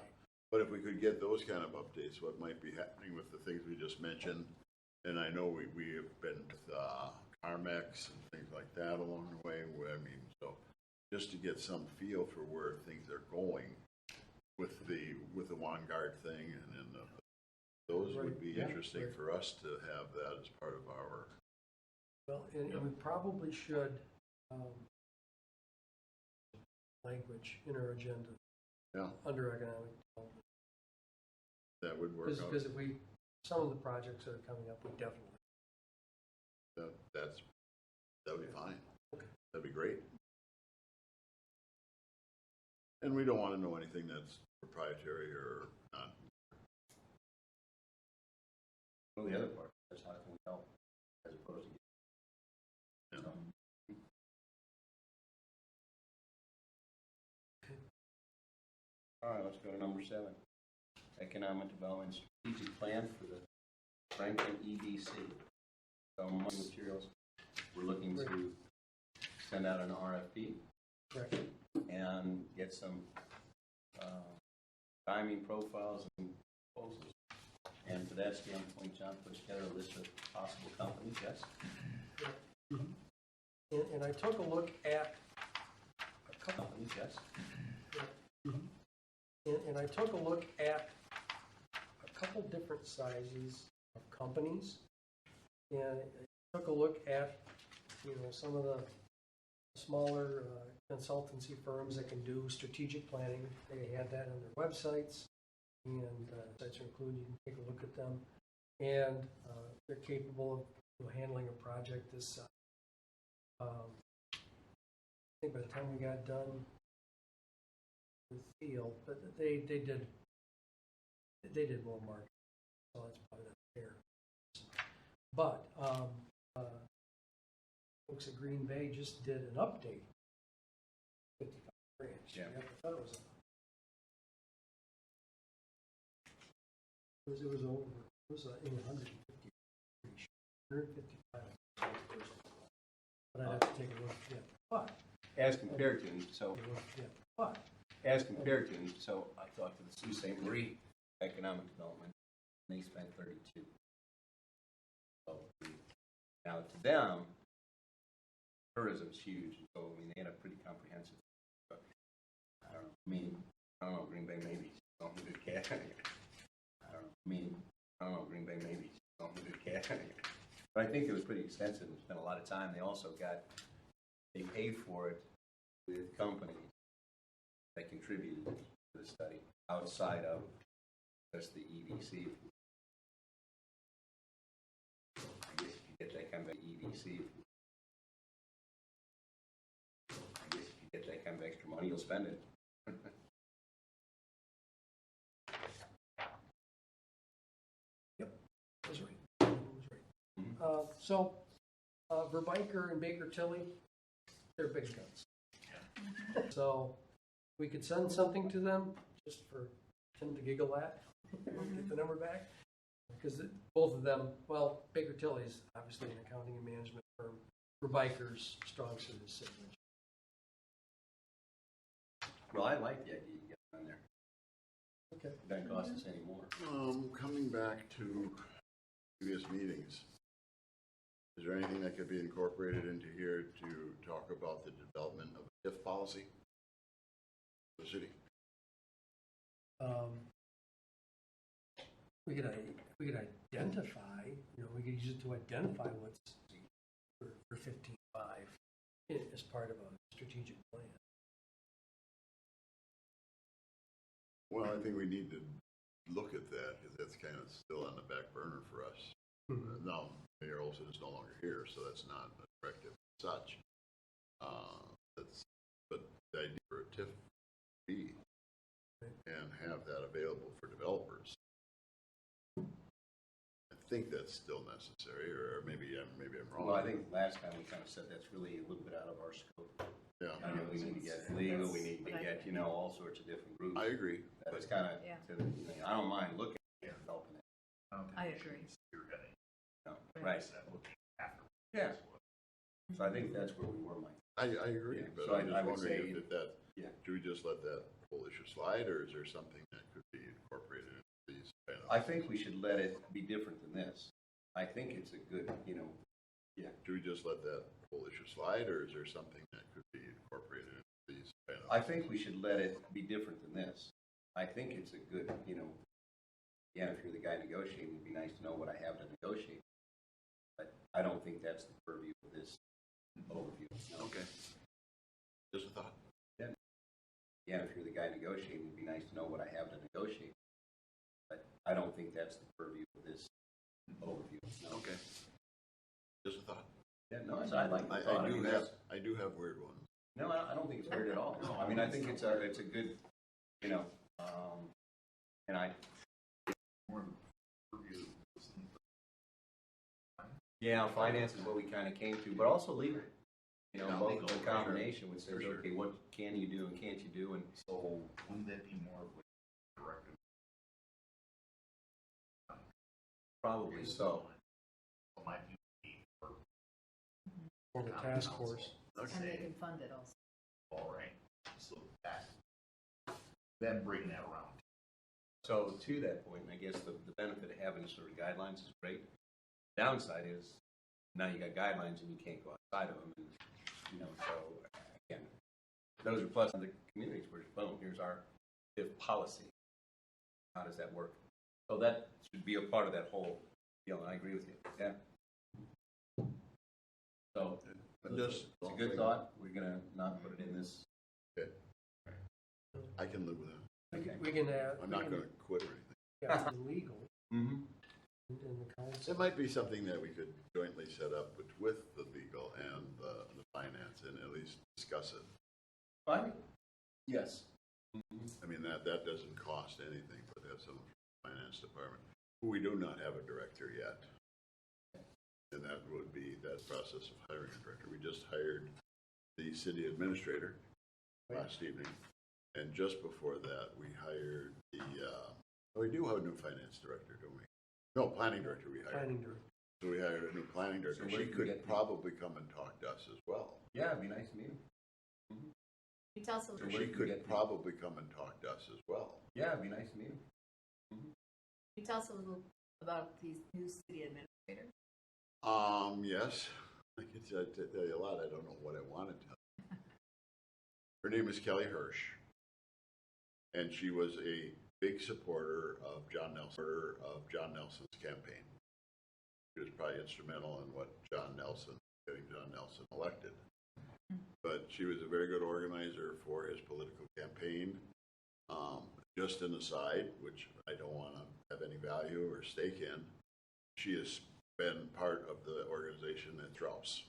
[SPEAKER 3] But if we could get those kind of updates, what might be happening with the things we just mentioned, and I know we have been with CarMax and things like that along the way, I mean, so just to get some feel for where things are going with the Vanguard thing, and then those would be
[SPEAKER 4] Right, yeah,
[SPEAKER 3] interesting
[SPEAKER 4] right.
[SPEAKER 3] for us to have that as part of our,
[SPEAKER 4] Well, and we probably should, language in our agenda
[SPEAKER 3] yeah,
[SPEAKER 4] under economic development.
[SPEAKER 3] that would work out.
[SPEAKER 4] Because if some of the projects that are coming up, we definitely,
[SPEAKER 3] That would be fine.
[SPEAKER 4] Okay.
[SPEAKER 3] That'd be great. And we don't want to know anything that's proprietary or not.
[SPEAKER 1] Well, the other part, is how can we help, as opposed to.
[SPEAKER 3] You know.
[SPEAKER 1] All right, let's go to number 7. Economic Development Strategic Plan for the Franklin EDC. So among materials, we're looking to send out an RFP
[SPEAKER 4] correct.
[SPEAKER 1] and get some timing profiles and proposals. And to that standpoint, John put together a list of possible companies, yes?
[SPEAKER 4] And I took a look at a couple,
[SPEAKER 1] Companies, yes?
[SPEAKER 4] and I took a look at a couple different sizes of companies. And I took a look at, some of the smaller consultancy firms that can do strategic planning. They had that on their websites, and sites are included. You can take a look at them. And they're capable of handling a project this size. I think by the time we got done with field, but they did more marketing, so that's probably not fair. But folks at Green Bay just did an update. 55 grand.
[SPEAKER 1] Yeah.
[SPEAKER 4] I thought it was over. It was in 150. 155. But I'd have to take a look. Yeah. But
[SPEAKER 1] As compared to, so
[SPEAKER 4] yeah. But
[SPEAKER 1] as compared to, so I talked to the Sault Ste. Marie Economic Development, and they spent 32. So now to them, tourism's huge. So I mean, they had a pretty comprehensive. I don't know. Green Bay maybe. Don't do the cash. maybe something to get. But I think it was pretty extensive. We spent a lot of time. They paid for it with companies that contributed to the study outside of just the EDC. I guess if you get that kind of EDC, extra money, you'll spend it.
[SPEAKER 4] That's right. That's right. So, Verbiker and Baker Tilly, they're big guns. So, we could send something to them just for Tim to giggle at, get the number back. Because both of them, well, Baker Tilly is obviously an accounting and management firm. Verbiker's strong suit is signature.
[SPEAKER 1] Well, I like the idea you get on there.
[SPEAKER 4] Okay.
[SPEAKER 1] It doesn't cost us any more.
[SPEAKER 3] Coming back to previous meetings, is there anything that could be incorporated into here to talk about the development of a TIF policy for the city?
[SPEAKER 4] We could identify, we could use it to identify what's for 15.5 as part of a strategic plan.
[SPEAKER 3] Well, I think we need to look at that because that's kind of still on the back burner for us.
[SPEAKER 4] Mm-hmm.
[SPEAKER 3] Now, Mayor Olson is no longer here, so that's not a directive as such. But the idea for a TIF be and have that available for developers. I think that's still necessary, or maybe I'm wrong.
[SPEAKER 1] Well, I think last time we kind of said that's really a little bit out of our scope.
[SPEAKER 3] Yeah,
[SPEAKER 1] I mean, we need to get legal, we need to get, all sorts of different groups.
[SPEAKER 3] I agree.
[SPEAKER 1] That was kind of,
[SPEAKER 2] Yeah.
[SPEAKER 1] I don't mind looking at developing it.
[SPEAKER 2] I agree.
[SPEAKER 1] No, right. Yeah. So I think that's where we were, Mike.
[SPEAKER 3] I agree,
[SPEAKER 1] Yeah,
[SPEAKER 3] but
[SPEAKER 1] so
[SPEAKER 3] I'm
[SPEAKER 1] I
[SPEAKER 3] just
[SPEAKER 1] would say-
[SPEAKER 3] wondering if that,
[SPEAKER 1] Yeah.
[SPEAKER 3] do we just let that whole issue slide, or is there something that could be incorporated into these?
[SPEAKER 1] I think we should let it be different than this. I think it's a good,
[SPEAKER 3] Do we just let that whole issue slide, or is there something that could be incorporated into these?
[SPEAKER 1] I think we should let it be different than this. I think it's a good, again, if you're the guy negotiating, it'd be nice to know what I have to negotiate. But I don't think that's the purview of this overview. No.
[SPEAKER 3] Okay. Just a thought.
[SPEAKER 1] Again, if you're the guy negotiating, it'd be nice to know what I have to negotiate. But I don't think that's the purview of this overview. No.
[SPEAKER 3] Okay. Just a thought.
[SPEAKER 1] Yeah, no, I like the thought.
[SPEAKER 3] I do have weird ones.
[SPEAKER 1] No, I don't think it's weird at all. I mean, I think it's a good, and yeah, finance is what we kind of came to, but also legal. Both
[SPEAKER 5] legal,
[SPEAKER 1] the
[SPEAKER 5] for
[SPEAKER 1] combination would say,
[SPEAKER 5] For sure.
[SPEAKER 1] okay, what can you do and can't you do? And
[SPEAKER 5] So wouldn't that be more of a directive?
[SPEAKER 1] probably so.
[SPEAKER 5] It might be for
[SPEAKER 4] Or the task force.
[SPEAKER 2] And they can fund it also.
[SPEAKER 5] all right. So that, then bring that around.
[SPEAKER 1] So to that point, I guess the benefit of having sort of guidelines is great. Downside is now you got guidelines and you can't go outside of them. And, so again, those are plus in the communities where, boom, here's our TIF policy. How does that work? So that should be a part of that whole deal, and I agree with you. Yeah. So
[SPEAKER 3] Just
[SPEAKER 1] it's a good thought. We're gonna not put it in this.
[SPEAKER 3] I can live with that.
[SPEAKER 4] We can
[SPEAKER 3] I'm not going to quit or anything.
[SPEAKER 4] Yeah, it's legal
[SPEAKER 1] Mm-hmm.
[SPEAKER 4] in the council.
[SPEAKER 3] It might be something that we could jointly set up with the legal and the finance and at least discuss it.
[SPEAKER 1] Fine. Yes.
[SPEAKER 3] I mean, that doesn't cost anything, but that's some finance department. We do not have a director yet. And that would be that process of hiring a director. We just hired the city administrator last evening. And just before that, we hired we do have a new finance director, don't we? No, planning director we hired.
[SPEAKER 4] Planning director.
[SPEAKER 3] So we hired a new planning director.
[SPEAKER 1] So where
[SPEAKER 3] She
[SPEAKER 1] can we
[SPEAKER 3] could
[SPEAKER 1] get
[SPEAKER 3] probably come and talk to us as well.
[SPEAKER 1] Yeah, it'd be nice to meet him.
[SPEAKER 2] Can you tell us a
[SPEAKER 1] So
[SPEAKER 2] little,
[SPEAKER 1] where
[SPEAKER 3] She
[SPEAKER 1] can we
[SPEAKER 3] could
[SPEAKER 1] get-
[SPEAKER 3] probably come and talk to us as well.
[SPEAKER 1] Yeah, it'd be nice to meet him.
[SPEAKER 2] can you tell us a little about these new city administrators?
[SPEAKER 3] Yes. I could tell you a lot. I don't know what I want to tell you. Her name is Kelly Hirsch. And she was a big supporter of John Nelson's campaign. She was probably instrumental in getting John Nelson elected. But she was a very good organizer for his political campaign. Just an aside, which I don't want to have any value or stake in, she has been part of the organization at Strauss.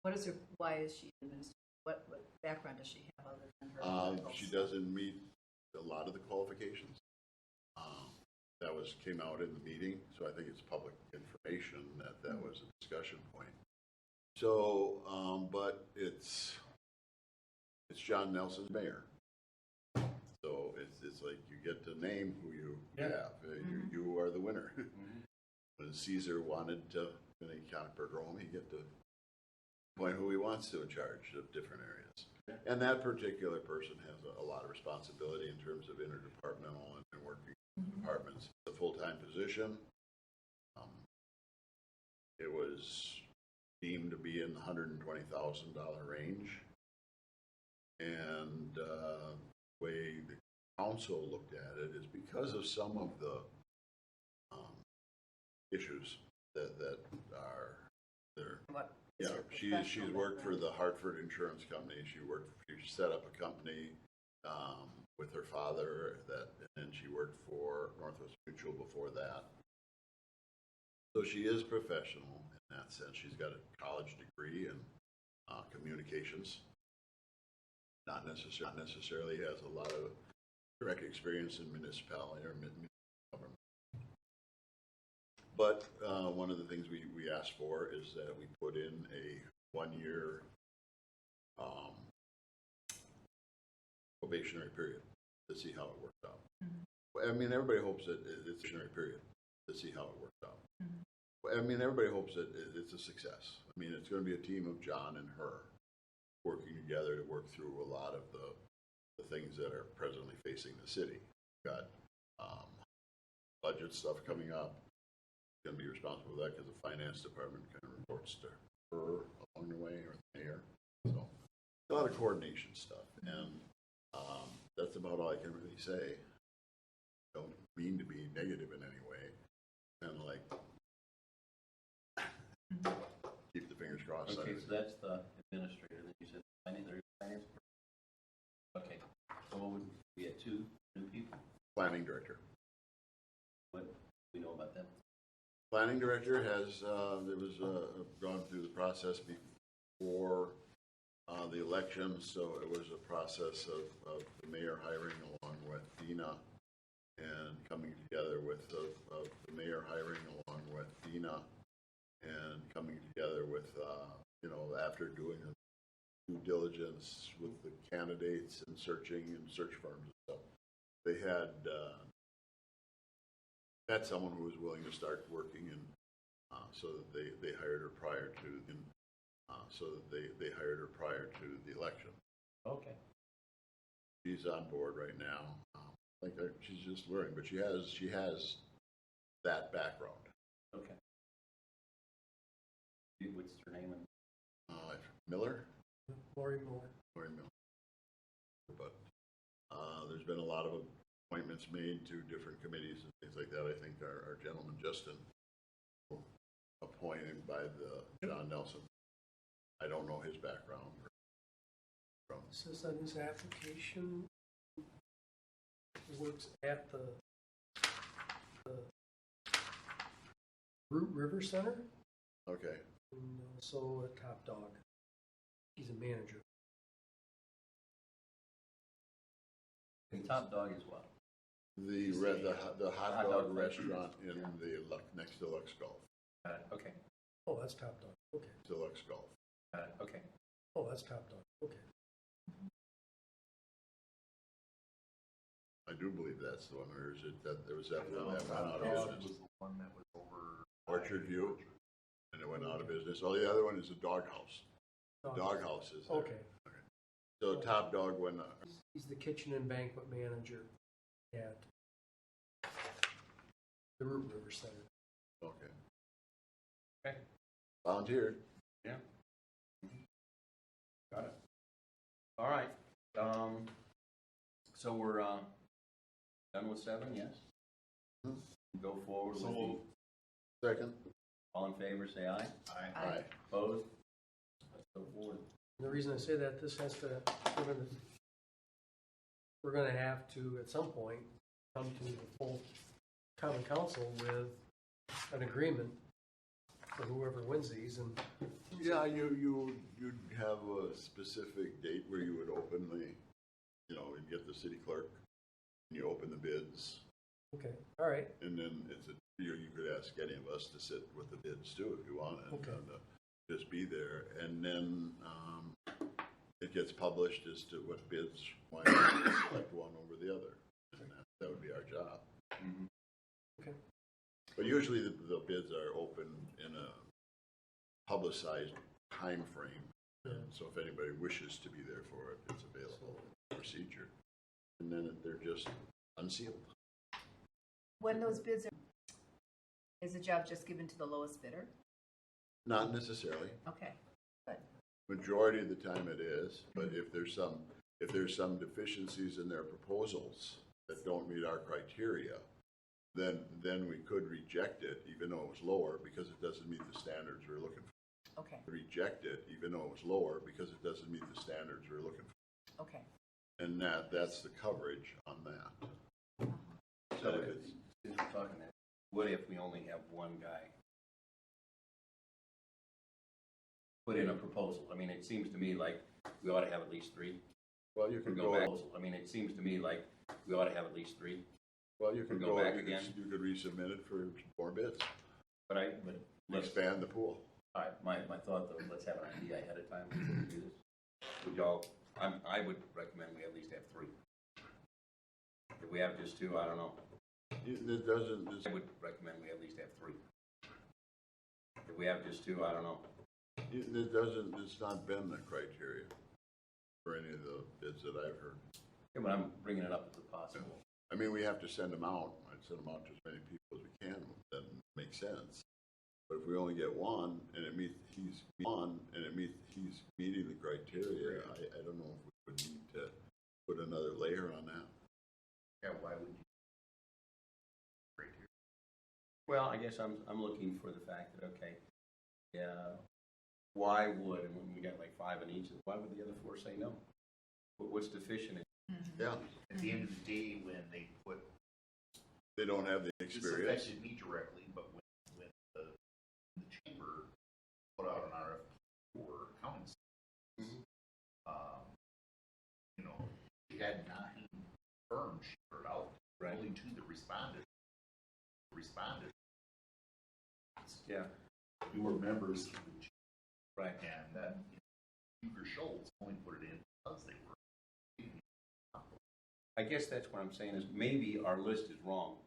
[SPEAKER 2] Why is she administrator? What background does she have other than her? political
[SPEAKER 3] She
[SPEAKER 2] stuff?
[SPEAKER 3] doesn't meet a lot of the qualifications. That came out in the meeting, so I think it's public information that was a discussion point. So, but it's John Nelson's mayor. So it's like you get to name who you have. You are the winner. When Caesar wanted to, when he conquered Rome, he get to appoint who he wants to in charge of different areas. And that particular person has a lot of responsibility in terms of interdepartmental and working departments. It's a full-time position. It was deemed to be in the $120,000 range. And the way the council looked at it is because of some of the issues that are there.
[SPEAKER 2] What is
[SPEAKER 3] Yeah,
[SPEAKER 2] her
[SPEAKER 3] she's
[SPEAKER 2] professional
[SPEAKER 3] worked for
[SPEAKER 2] background?
[SPEAKER 3] the Hartford Insurance Company. She set up a company with her father and then she worked for Northwest Mutual before that. So she is professional in that sense. She's got a college degree in communications. Not necessarily has a lot of direct experience in municipality or government. But one of the things we asked for is that we put in a 1-year probationary period to see how it works out. I mean, everybody hopes that it's a probationary period to see how it works out. I mean, everybody hopes that it's a success. I mean, it's going to be a team of John and her working together to work through a lot of the things that are presently facing the city. We've got budget stuff coming up. Going to be responsible for that because the finance department kind of reports to her along the way, or the mayor. So a lot of coordination stuff, and that's about all I can really say. Don't mean to be negative in any way, kind of like keep the fingers crossed.
[SPEAKER 1] Okay, so that's the administrator. Then you said finance. Okay, so what would we had 2 new people?
[SPEAKER 3] Planning director.
[SPEAKER 1] What do we know about them?
[SPEAKER 3] Planning director has gone through the process before the election, so it was a process of the mayor hiring along with Dina, and coming together with the mayor hiring along with Dina, and coming together with after doing due diligence with the candidates and searching and search firms and stuff, they had someone who was willing to start working, and so that they hired her prior to the election.
[SPEAKER 1] Okay.
[SPEAKER 3] She's on board right now. She's just learning, but she has that background.
[SPEAKER 1] Okay. What's her name?
[SPEAKER 3] Miller?
[SPEAKER 4] Lori Moore.
[SPEAKER 3] Lori Miller. But there's been a lot of appointments made to different committees and things like that. I think our gentleman Justin appointed by the John Nelson. I don't know his background.
[SPEAKER 4] It says on his application, he works at the Root River Center,
[SPEAKER 3] Okay.
[SPEAKER 4] and also at Top Dog. He's a manager.
[SPEAKER 1] And Top Dog is what?
[SPEAKER 3] The hot dog restaurant in next to Lux Golf.
[SPEAKER 1] Okay.
[SPEAKER 4] Oh, that's Top Dog. Okay.
[SPEAKER 3] To Lux Golf.
[SPEAKER 1] Okay.
[SPEAKER 4] Oh, that's Top Dog. Okay.
[SPEAKER 3] I do believe that's the one, or is it that there was that one that went out
[SPEAKER 5] Dog
[SPEAKER 3] of
[SPEAKER 5] was
[SPEAKER 3] business?
[SPEAKER 5] the one that was over.
[SPEAKER 3] Orchard View, and it went out of business. Oh, the other one is the Doghouse. Doghouse is there.
[SPEAKER 4] Okay.
[SPEAKER 3] So Top Dog went.
[SPEAKER 4] He's the kitchen and banquet manager at the Root River Center.
[SPEAKER 3] Okay.
[SPEAKER 1] Okay.
[SPEAKER 3] Volunteered.
[SPEAKER 1] Yeah. Got it. All right. So we're Done with 7, yes?
[SPEAKER 3] Mhm.
[SPEAKER 1] Go forward with
[SPEAKER 5] So
[SPEAKER 1] the,
[SPEAKER 5] moved.
[SPEAKER 3] Second?
[SPEAKER 1] all in favor, say aye.
[SPEAKER 2] Aye.
[SPEAKER 1] Opposed? Let's go forward.
[SPEAKER 4] The reason I say that, this has to, we're gonna have to, at some point, come to the full common council with an agreement for whoever wins these, and
[SPEAKER 3] Yeah, you'd have a specific date where you would open the, you'd get the city clerk, and you open the bids,
[SPEAKER 4] okay, all right,
[SPEAKER 3] and then you could ask any of us to sit with the bids too, if you want, and
[SPEAKER 4] Okay.
[SPEAKER 3] just be there, and then, it gets published as to what bids, why you select one over the other, and that would be our job.
[SPEAKER 1] Mhm.
[SPEAKER 4] okay.
[SPEAKER 3] But usually the bids are open in a publicized time frame.
[SPEAKER 4] Yeah.
[SPEAKER 3] So if anybody wishes to be there for it, it's available procedure. And then they're just unsealed.
[SPEAKER 2] When those bids are, is the job just given to the lowest bidder?
[SPEAKER 3] Not necessarily.
[SPEAKER 2] Okay, good.
[SPEAKER 3] Majority of the time it is, but if there's some deficiencies in their proposals that don't meet our criteria, then we could reject it even though it was lower because it doesn't meet the standards we're looking for.
[SPEAKER 2] Okay,
[SPEAKER 3] Reject it even though it was lower because it doesn't meet the standards we're looking for.
[SPEAKER 2] okay.
[SPEAKER 3] And that's the coverage on that.
[SPEAKER 1] So since we're talking that, what if we only have one guy put in a proposal? I mean, it seems to me like we ought to have at least 3.
[SPEAKER 3] Well, you
[SPEAKER 1] Could
[SPEAKER 3] could
[SPEAKER 1] go
[SPEAKER 3] go,
[SPEAKER 1] back. I mean, it seems to me like we ought to have at least 3.
[SPEAKER 3] well, you could
[SPEAKER 1] go
[SPEAKER 3] go,
[SPEAKER 1] back
[SPEAKER 3] you could,
[SPEAKER 1] again.
[SPEAKER 3] you could resubmit it for more bids,
[SPEAKER 1] But let's,
[SPEAKER 3] expand the pool.
[SPEAKER 1] all right, my thought though, let's have an idea ahead of time before we do this. Would y'all, I would recommend we at least have 3. If we have just 2, I don't know.
[SPEAKER 3] It doesn't,
[SPEAKER 1] I would recommend we at least have 3. If we have just 2, I don't know.
[SPEAKER 3] it's not been the criteria for any of the bids that I've heard.
[SPEAKER 1] Yeah, but I'm bringing it up as a possible.
[SPEAKER 3] I mean, we have to send them out. I'd send them out to as many people as we can. That makes sense. But if we only get one and he's meeting the criteria, I don't know if we would need to put another layer on that.
[SPEAKER 5] Yeah, why would you? Right here.
[SPEAKER 1] Well, I guess I'm looking for the fact that, okay, yeah, why would, and when we got like 5 in each, why would the other 4 say no? What's deficient in?
[SPEAKER 3] Yeah,
[SPEAKER 5] At the end of the day, when they put,
[SPEAKER 3] they don't have the
[SPEAKER 5] this
[SPEAKER 3] experience.
[SPEAKER 5] affected me directly, but when the chamber put out an RFP for accounting,
[SPEAKER 1] Mhm.
[SPEAKER 5] we had 9 firms shipped out,
[SPEAKER 1] Right.
[SPEAKER 5] only 2 that responded.
[SPEAKER 1] Yeah,
[SPEAKER 5] Newer members to the
[SPEAKER 1] right.
[SPEAKER 5] and that Huger Schultz only put it in because they were.
[SPEAKER 1] I guess that's what I'm saying is maybe our list is wrong.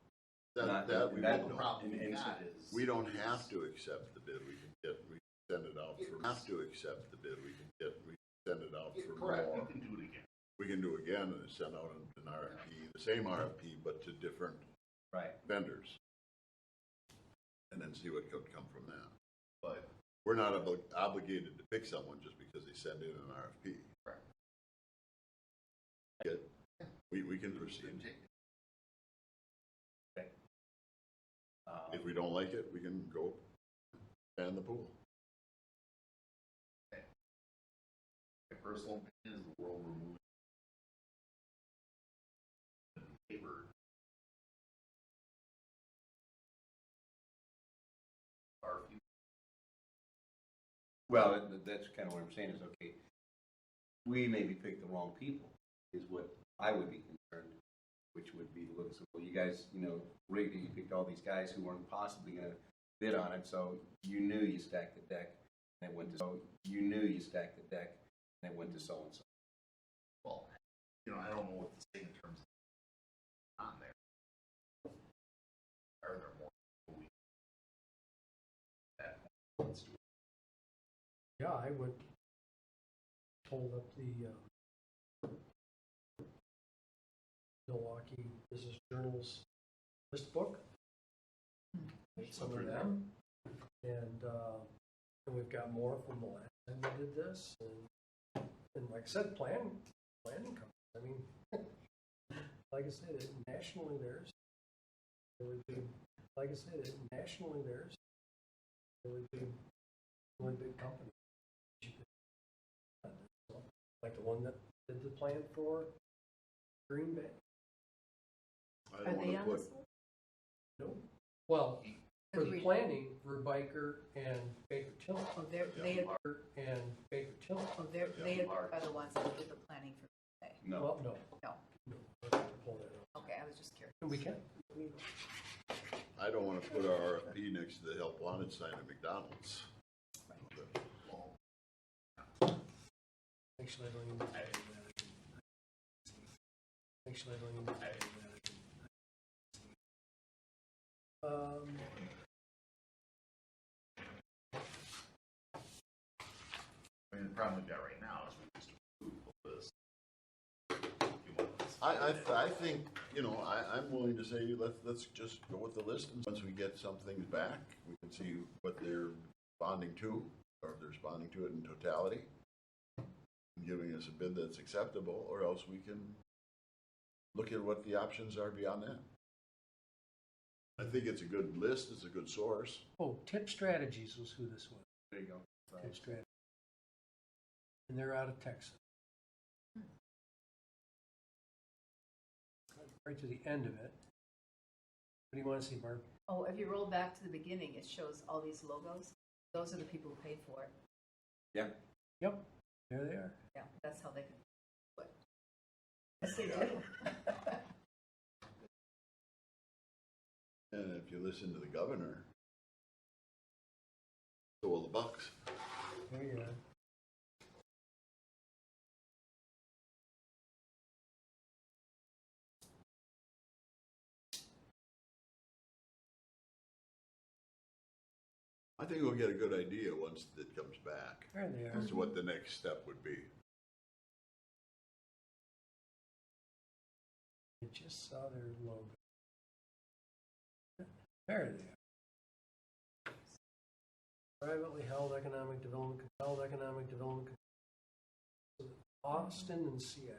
[SPEAKER 3] That we
[SPEAKER 1] that-
[SPEAKER 3] don't
[SPEAKER 5] The
[SPEAKER 3] know.
[SPEAKER 5] problem
[SPEAKER 1] and
[SPEAKER 5] we
[SPEAKER 1] so-
[SPEAKER 5] got is.
[SPEAKER 3] We don't have to accept the bid. We can send it out for. Have to accept the bid. We can send it out for
[SPEAKER 5] Correct,
[SPEAKER 3] more.
[SPEAKER 5] you can do it again.
[SPEAKER 3] We can do again and send out an RFP, the same RFP, but to different
[SPEAKER 1] Right.
[SPEAKER 3] vendors. And then see what could come from that.
[SPEAKER 5] But
[SPEAKER 3] We're not obligated to pick someone just because they send in an RFP.
[SPEAKER 5] Correct.
[SPEAKER 3] Good. We can proceed. If we don't like it, we can go expand the pool.
[SPEAKER 5] my personal opinion is the world removing paper. Our future.
[SPEAKER 1] Well, that's kind of what I'm saying is, okay, we maybe picked the wrong people, is what I would be concerned, which would be, look, so, well, you guys, rigged it, you picked all these guys who weren't possibly going to bid on it, so you knew you stacked the deck, and it went to, so you knew you stacked the deck, and it went to so-and-so.
[SPEAKER 5] Well, I don't know what to say in terms of on there. Are there more? Let's do it.
[SPEAKER 4] Yeah, I would hold up the Milwaukee Business Journal's list book. Get some of them. And we've got more from the last time we did this. And like I said, planning companies. I mean, like I said, nationally there's really big, like I said, nationally there's really big companies. Like the one that did the plan for Green Bay.
[SPEAKER 3] I
[SPEAKER 2] Are
[SPEAKER 3] don't
[SPEAKER 2] they
[SPEAKER 3] wanna
[SPEAKER 2] on
[SPEAKER 3] put,
[SPEAKER 2] this list?
[SPEAKER 4] No. Well, for the
[SPEAKER 2] Agreed.
[SPEAKER 4] planning, Verbiker and Baker Tilly.
[SPEAKER 2] Oh, they
[SPEAKER 4] And Baker Tilly.
[SPEAKER 2] are the ones that did the planning for today.
[SPEAKER 1] No.
[SPEAKER 4] Well, no.
[SPEAKER 2] No.
[SPEAKER 4] No. I have to pull that up.
[SPEAKER 2] Okay, I was just curious.
[SPEAKER 4] We can.
[SPEAKER 3] I don't wanna put our RFP next to the help wanted sign at McDonald's.
[SPEAKER 4] Actually, I don't even. Actually, I don't even.
[SPEAKER 5] I mean, the problem we've got right now is we just approve this.
[SPEAKER 3] I think, you know, I'm willing to say, let's just go with the list, and once we get some things back, we can see what they're responding to, or if they're responding to it in totality, and giving us a bid that's acceptable, or else we can look at what the options are beyond that. I think it's a good list, it's a good source.
[SPEAKER 4] Oh, Tip Strategies was who this was.
[SPEAKER 1] There you go.
[SPEAKER 4] Tip Strategies. And they're out of Texas. Right to the end of it. What do you want to see, Barb?
[SPEAKER 2] Oh, if you roll back to the beginning, it shows all these logos. Those are the people who paid for it.
[SPEAKER 1] Yeah.
[SPEAKER 4] Yep, there they are.
[SPEAKER 2] Yeah, that's how they can do it. Yes, they do.
[SPEAKER 3] And if you listen to the governor, so will the Bucks.
[SPEAKER 4] There you are.
[SPEAKER 3] I think we'll get a good idea once it comes back
[SPEAKER 4] There they are.
[SPEAKER 3] as to what the next step would be.
[SPEAKER 4] I just saw their logo. There they are. Privately held economic development, Austin and Seattle.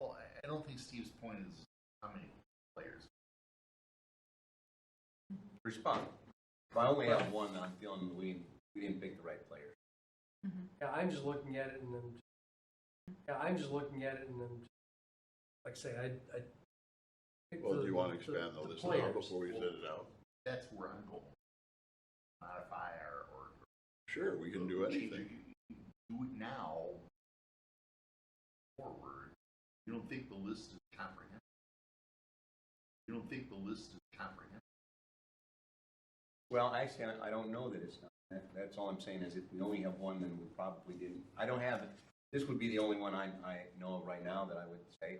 [SPEAKER 5] Well, I don't think Steve's point is how many players.
[SPEAKER 1] Respond. If I only have one, I'm feeling we didn't pick the right player.
[SPEAKER 4] Yeah, I'm just looking at it and then, like I say, I pick
[SPEAKER 3] Well,
[SPEAKER 4] the-
[SPEAKER 3] do you want to expand the list now
[SPEAKER 4] players.
[SPEAKER 3] before we set it out?
[SPEAKER 5] That's where I'm going. Modify or
[SPEAKER 3] Sure, we can do anything.
[SPEAKER 5] You do it now. Forward. You don't think the list is comprehensive? You don't think the list is comprehensive?
[SPEAKER 1] Well, actually, I don't know that it's not. That's all I'm saying is if we only have one, then we probably didn't. I don't have, this would be the only one I know of right now that I would say.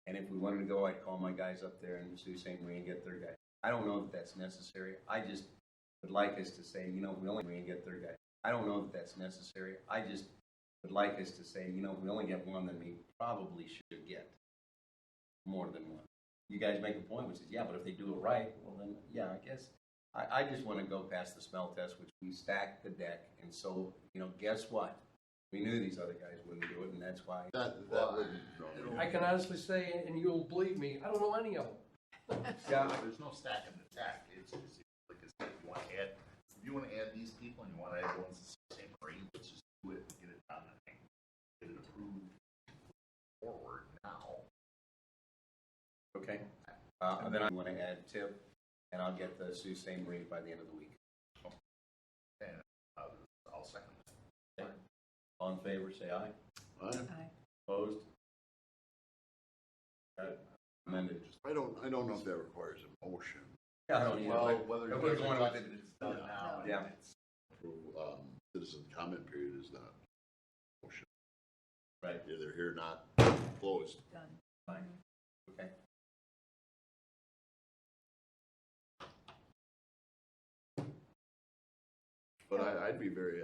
[SPEAKER 1] And if we wanted to go, I'd call my guys up there and do the same way and get their guy. I don't know that that's necessary. I just would like us to say, we only get their guy. I don't know that that's necessary. I just would like us to say, if we only get one, then we probably should get more than one. You guys make a point, which is, yeah, but if they do it right, well then, yeah, I guess. I just want to go past the smell test, which we stacked the deck, and so, guess what? We knew these other guys wouldn't do it, and that's why.
[SPEAKER 3] That wouldn't.
[SPEAKER 4] I can honestly say, and you'll believe me, I don't know any of them.
[SPEAKER 1] Yeah.
[SPEAKER 5] There's no stack in the deck. It's like I said, if you want to add these people and you want to add ones that's the same grade, let's just do it and get it done and get it approved forward now.
[SPEAKER 1] Okay. And then I want to add Tip, and I'll get the Sioux same rate by the end of the week.
[SPEAKER 5] And I'll second that.
[SPEAKER 1] Okay. All in favor, say aye.
[SPEAKER 3] Aye.
[SPEAKER 1] Opposed? Got it. Amended.
[SPEAKER 3] I don't know if that requires a motion.
[SPEAKER 1] Yeah, I don't either.
[SPEAKER 5] Well,
[SPEAKER 1] but
[SPEAKER 5] whether
[SPEAKER 1] if we're going with it,
[SPEAKER 5] it's done now. and
[SPEAKER 1] Yeah.
[SPEAKER 5] it's-
[SPEAKER 3] Citizen comment period is not motion.
[SPEAKER 1] Right.
[SPEAKER 3] Either here or not closed.
[SPEAKER 2] Done.
[SPEAKER 1] Fine. Okay.
[SPEAKER 3] But I'd be very,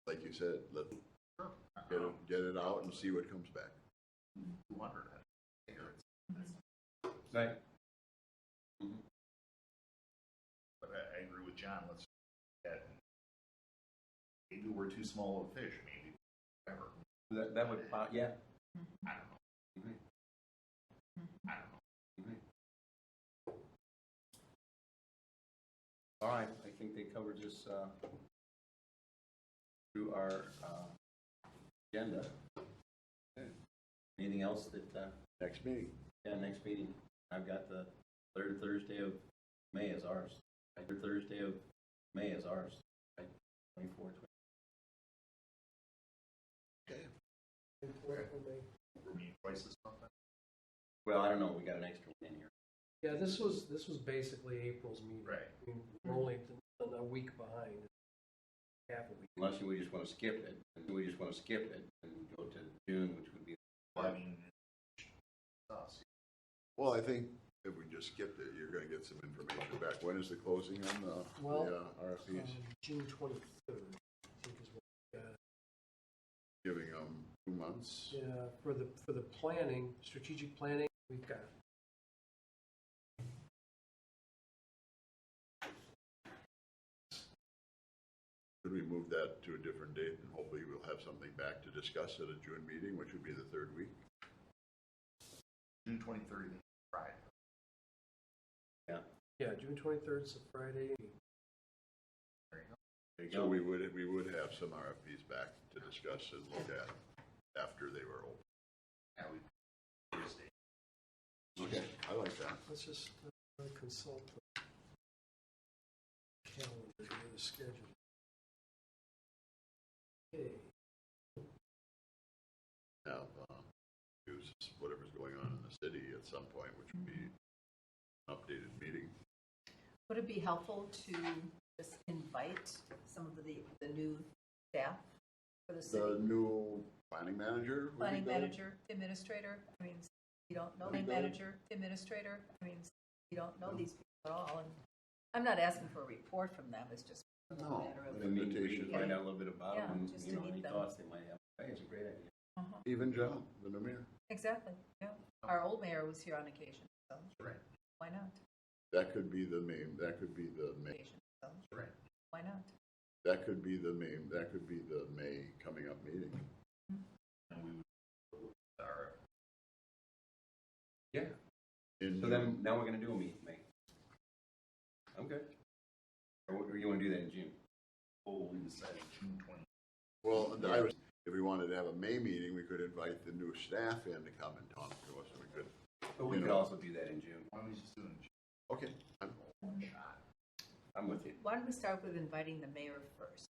[SPEAKER 3] like you said, get it out and see what comes back.
[SPEAKER 5] 200. I figure it's-
[SPEAKER 1] Right.
[SPEAKER 5] But I agree with John. Let's get, maybe we're too small of a fish. Maybe whatever.
[SPEAKER 1] That would, yeah.
[SPEAKER 5] I don't know.
[SPEAKER 1] Mhm.
[SPEAKER 5] I don't know.
[SPEAKER 1] Mhm. All right, I think they covered this through our agenda. Anything else that,
[SPEAKER 3] Next meeting.
[SPEAKER 1] yeah, next meeting? I've got the third Thursday of May as ours. Third Thursday of May is ours. 24th.
[SPEAKER 5] We're meeting twice this month.
[SPEAKER 1] Well, I don't know, we got an extra one in here.
[SPEAKER 4] Yeah, this was basically April's meeting.
[SPEAKER 5] Right.
[SPEAKER 4] I mean, we're only a week behind, half a week.
[SPEAKER 1] Unless we just want to skip it, and we just want to skip it and go to June, which would be.
[SPEAKER 5] Well, I mean, us.
[SPEAKER 3] Well, I think if we just skipped it, you're gonna get some information back. When is the closing on the
[SPEAKER 4] Well,
[SPEAKER 3] RFPs?
[SPEAKER 4] June 23rd, I think is what we got.
[SPEAKER 3] Giving them 2 months?
[SPEAKER 4] Yeah, for the planning, strategic planning, we've got.
[SPEAKER 3] Could we move that to a different date and hopefully we'll have something back to discuss at a June meeting, which would be the third week?
[SPEAKER 5] June 23rd, Friday.
[SPEAKER 4] Yeah, June 23rd is a Friday.
[SPEAKER 5] There you go.
[SPEAKER 1] There you
[SPEAKER 3] So
[SPEAKER 1] go.
[SPEAKER 3] we would have some RFPs back to discuss and look at after they were open.
[SPEAKER 5] Now we Thursday.
[SPEAKER 3] Okay, I like that.
[SPEAKER 4] Let's just consult the calendar here, the schedule. Okay.
[SPEAKER 3] Have, use whatever's going on in the city at some point, which would be an updated meeting.
[SPEAKER 2] Would it be helpful to just invite some of the new staff for the
[SPEAKER 3] The
[SPEAKER 2] city?
[SPEAKER 3] new planning manager? would be
[SPEAKER 2] Planning
[SPEAKER 3] good.
[SPEAKER 2] manager, administrator, I mean, you don't know the
[SPEAKER 3] Would be good.
[SPEAKER 2] manager, administrator, I mean, you don't know these people at all, and I'm not asking for a report from them, it's just a
[SPEAKER 3] No,
[SPEAKER 2] matter of.
[SPEAKER 3] an invitation.
[SPEAKER 1] Find out a little bit about
[SPEAKER 2] Yeah,
[SPEAKER 1] them,
[SPEAKER 2] just
[SPEAKER 1] and,
[SPEAKER 2] to
[SPEAKER 1] you know,
[SPEAKER 2] meet
[SPEAKER 1] any
[SPEAKER 2] them.
[SPEAKER 1] thoughts they might have. I think it's a great idea.
[SPEAKER 2] Uh-huh.
[SPEAKER 3] Even John, the new mayor.
[SPEAKER 2] Exactly, yeah. Our old mayor was here on occasion, so
[SPEAKER 5] Right.
[SPEAKER 2] why not?
[SPEAKER 3] That could be the main, that could be the main,
[SPEAKER 2] Occasion, so
[SPEAKER 5] Right.
[SPEAKER 2] why not?
[SPEAKER 3] that could be the main, that could be the May coming up meeting.
[SPEAKER 5] And we would look at our,
[SPEAKER 1] Yeah.
[SPEAKER 3] In
[SPEAKER 1] So
[SPEAKER 3] June.
[SPEAKER 1] then, now we're gonna do a meeting, May. I'm good. Or you wanna do that in June?
[SPEAKER 5] oh, we decided June 20th.
[SPEAKER 3] Well, if we wanted to have a May meeting, we could invite the new staff in to come and talk to us, and we could,
[SPEAKER 1] But we
[SPEAKER 3] You
[SPEAKER 1] could
[SPEAKER 3] know.
[SPEAKER 1] also do that in June.
[SPEAKER 5] Why don't we just do it in June?
[SPEAKER 3] okay.
[SPEAKER 5] One shot.
[SPEAKER 1] I'm with you.
[SPEAKER 2] Why don't we start with inviting the mayor first?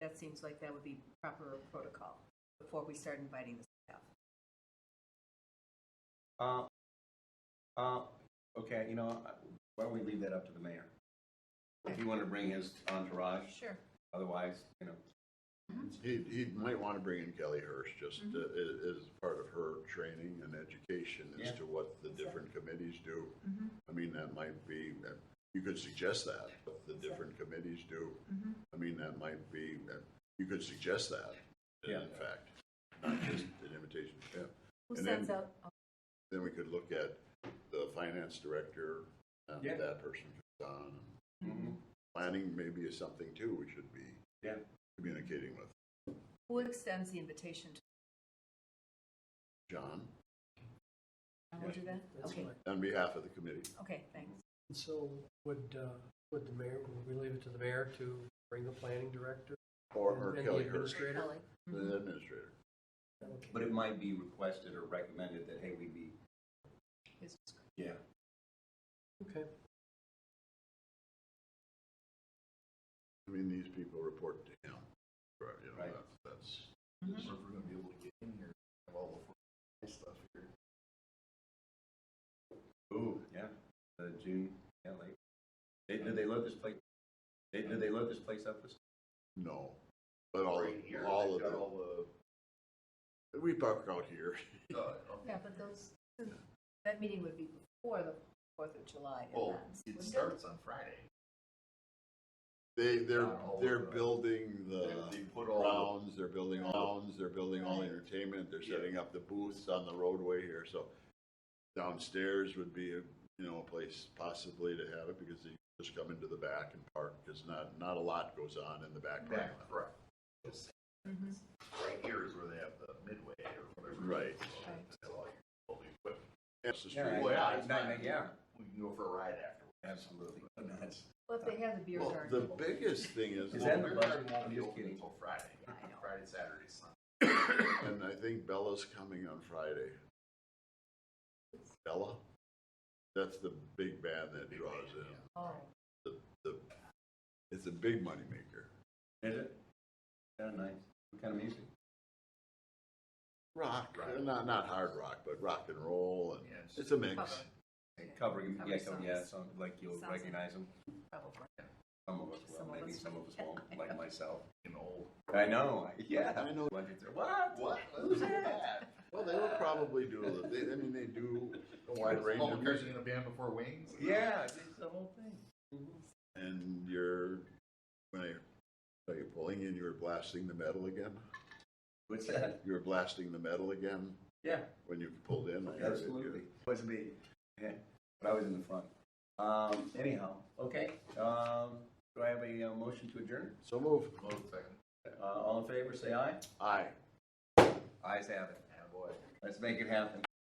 [SPEAKER 2] That seems like that would be proper protocol before we start inviting the staff.
[SPEAKER 1] Okay, you know, why don't we leave that up to the mayor? If you want to bring his entourage,
[SPEAKER 2] Sure.
[SPEAKER 1] otherwise, you know,
[SPEAKER 3] He might want to bring in Kelly Hirsch, just as part of her training and education as
[SPEAKER 1] Yeah.
[SPEAKER 3] to what the different committees do.
[SPEAKER 2] Mhm.
[SPEAKER 3] I mean, that might be, you could suggest that, what the different committees do.
[SPEAKER 2] Mhm.
[SPEAKER 3] I mean, that might be, you could suggest that,
[SPEAKER 1] Yeah.
[SPEAKER 3] in fact, not just an invitation to him.
[SPEAKER 2] Who
[SPEAKER 3] And
[SPEAKER 2] sends
[SPEAKER 3] then-
[SPEAKER 2] out, oh,
[SPEAKER 3] Then we could look at the finance director, and
[SPEAKER 1] Yeah.
[SPEAKER 3] that person comes on.
[SPEAKER 1] Mhm.
[SPEAKER 3] Planning maybe is something too we should be
[SPEAKER 1] Yeah.
[SPEAKER 3] communicating with.
[SPEAKER 2] who extends the invitation to,
[SPEAKER 3] John,
[SPEAKER 2] and we'll do that?
[SPEAKER 4] That's
[SPEAKER 2] Okay,
[SPEAKER 4] fine.
[SPEAKER 3] on behalf of the committee.
[SPEAKER 2] okay, thanks.
[SPEAKER 4] And so would the mayor, would we leave it to the mayor to bring the planning director?
[SPEAKER 3] Or
[SPEAKER 4] and the
[SPEAKER 3] Kelly Hirsch,
[SPEAKER 4] administrator?
[SPEAKER 2] Kelly.
[SPEAKER 3] the administrator.
[SPEAKER 4] Okay.
[SPEAKER 1] But it might be requested or recommended that, hey, we be,
[SPEAKER 2] His-
[SPEAKER 1] yeah.
[SPEAKER 4] Okay.
[SPEAKER 3] I mean, these people report to him. Right, you know,
[SPEAKER 1] Right.
[SPEAKER 3] that's,
[SPEAKER 5] So if we're gonna be able to get in here, have all the stuff here.
[SPEAKER 1] Ooh, yeah, June, yeah, late. Did they load this place, did they load this place up with?
[SPEAKER 3] no. But all,
[SPEAKER 5] Right here,
[SPEAKER 3] all
[SPEAKER 5] they've
[SPEAKER 3] of
[SPEAKER 5] got
[SPEAKER 3] the,
[SPEAKER 5] all
[SPEAKER 3] we park out here.
[SPEAKER 5] the, okay.
[SPEAKER 2] Yeah, but those, that meeting would be before the 4th of July
[SPEAKER 5] Well,
[SPEAKER 2] events.
[SPEAKER 5] it
[SPEAKER 2] wouldn't
[SPEAKER 5] starts on Friday.
[SPEAKER 3] They're
[SPEAKER 5] Not all
[SPEAKER 3] they're
[SPEAKER 5] of the-
[SPEAKER 3] building the
[SPEAKER 5] They put all,
[SPEAKER 3] grounds, they're building grounds, they're building all the
[SPEAKER 2] Right.
[SPEAKER 3] entertainment, they're
[SPEAKER 5] Yeah.
[SPEAKER 3] setting up the booths on the roadway here, so downstairs would be a place possibly to have it, because you just come into the back and park, because not a lot goes on in the back parking lot.
[SPEAKER 5] correct.
[SPEAKER 2] Mhm.
[SPEAKER 5] right here is where they have the midway or whatever.
[SPEAKER 3] Right.
[SPEAKER 5] That's all all the equipment.
[SPEAKER 3] That's the
[SPEAKER 1] Yeah,
[SPEAKER 3] street.
[SPEAKER 5] Well, yeah, it's fine.
[SPEAKER 1] yeah,
[SPEAKER 5] We can go for a ride after.
[SPEAKER 1] absolutely. That's-
[SPEAKER 2] Well, if they have the beer
[SPEAKER 3] Well,
[SPEAKER 2] garden.
[SPEAKER 3] the biggest thing is,
[SPEAKER 1] Is that in the
[SPEAKER 5] Beer
[SPEAKER 1] budget?
[SPEAKER 5] garden won't
[SPEAKER 1] I'm
[SPEAKER 5] be
[SPEAKER 1] just
[SPEAKER 5] open
[SPEAKER 1] kidding.
[SPEAKER 5] until Friday.
[SPEAKER 2] I know.
[SPEAKER 5] Friday, Saturday, Sunday.
[SPEAKER 3] and I think Bella's coming on Friday. Bella? That's the big band that draws in.
[SPEAKER 2] Oh,
[SPEAKER 3] It's a big moneymaker.
[SPEAKER 1] Is it? Yeah, nice. What kind of music?
[SPEAKER 3] Rock,
[SPEAKER 5] Rock.
[SPEAKER 3] not hard rock, but rock and roll, and
[SPEAKER 5] Yeah, it's
[SPEAKER 3] it's a mix.
[SPEAKER 2] cover,
[SPEAKER 1] Covering,
[SPEAKER 2] Cover
[SPEAKER 1] yeah,
[SPEAKER 2] songs.
[SPEAKER 1] yeah, some, like you'll
[SPEAKER 2] Sounds
[SPEAKER 1] recognize them.
[SPEAKER 2] probably.
[SPEAKER 1] Some of us
[SPEAKER 2] Some
[SPEAKER 1] will,
[SPEAKER 2] of
[SPEAKER 1] maybe
[SPEAKER 2] us
[SPEAKER 1] some of us
[SPEAKER 2] won't.
[SPEAKER 1] won't, like myself.
[SPEAKER 5] getting old.
[SPEAKER 1] I know, yeah.
[SPEAKER 3] I know.
[SPEAKER 1] What?
[SPEAKER 5] What?
[SPEAKER 1] Who's that?
[SPEAKER 3] Well, they would probably do, they do a wide range
[SPEAKER 5] Paul
[SPEAKER 3] of
[SPEAKER 5] McCartney
[SPEAKER 3] music.
[SPEAKER 5] in a band before Wings?
[SPEAKER 1] Yeah, it's the whole thing.
[SPEAKER 3] And when I saw you pulling in, you were blasting the metal again?
[SPEAKER 1] What's that?
[SPEAKER 3] You were blasting the metal again
[SPEAKER 1] Yeah,
[SPEAKER 3] when you pulled in? I heard it.
[SPEAKER 1] absolutely. Was me. Yeah, but I was in the front. Anyhow, okay. Do I have a motion to adjourn?
[SPEAKER 3] So move.
[SPEAKER 5] Move second.
[SPEAKER 1] All in favor, say aye.
[SPEAKER 3] Aye.
[SPEAKER 1] Ayes have it.
[SPEAKER 5] Attaboy.
[SPEAKER 1] Let's make it happen.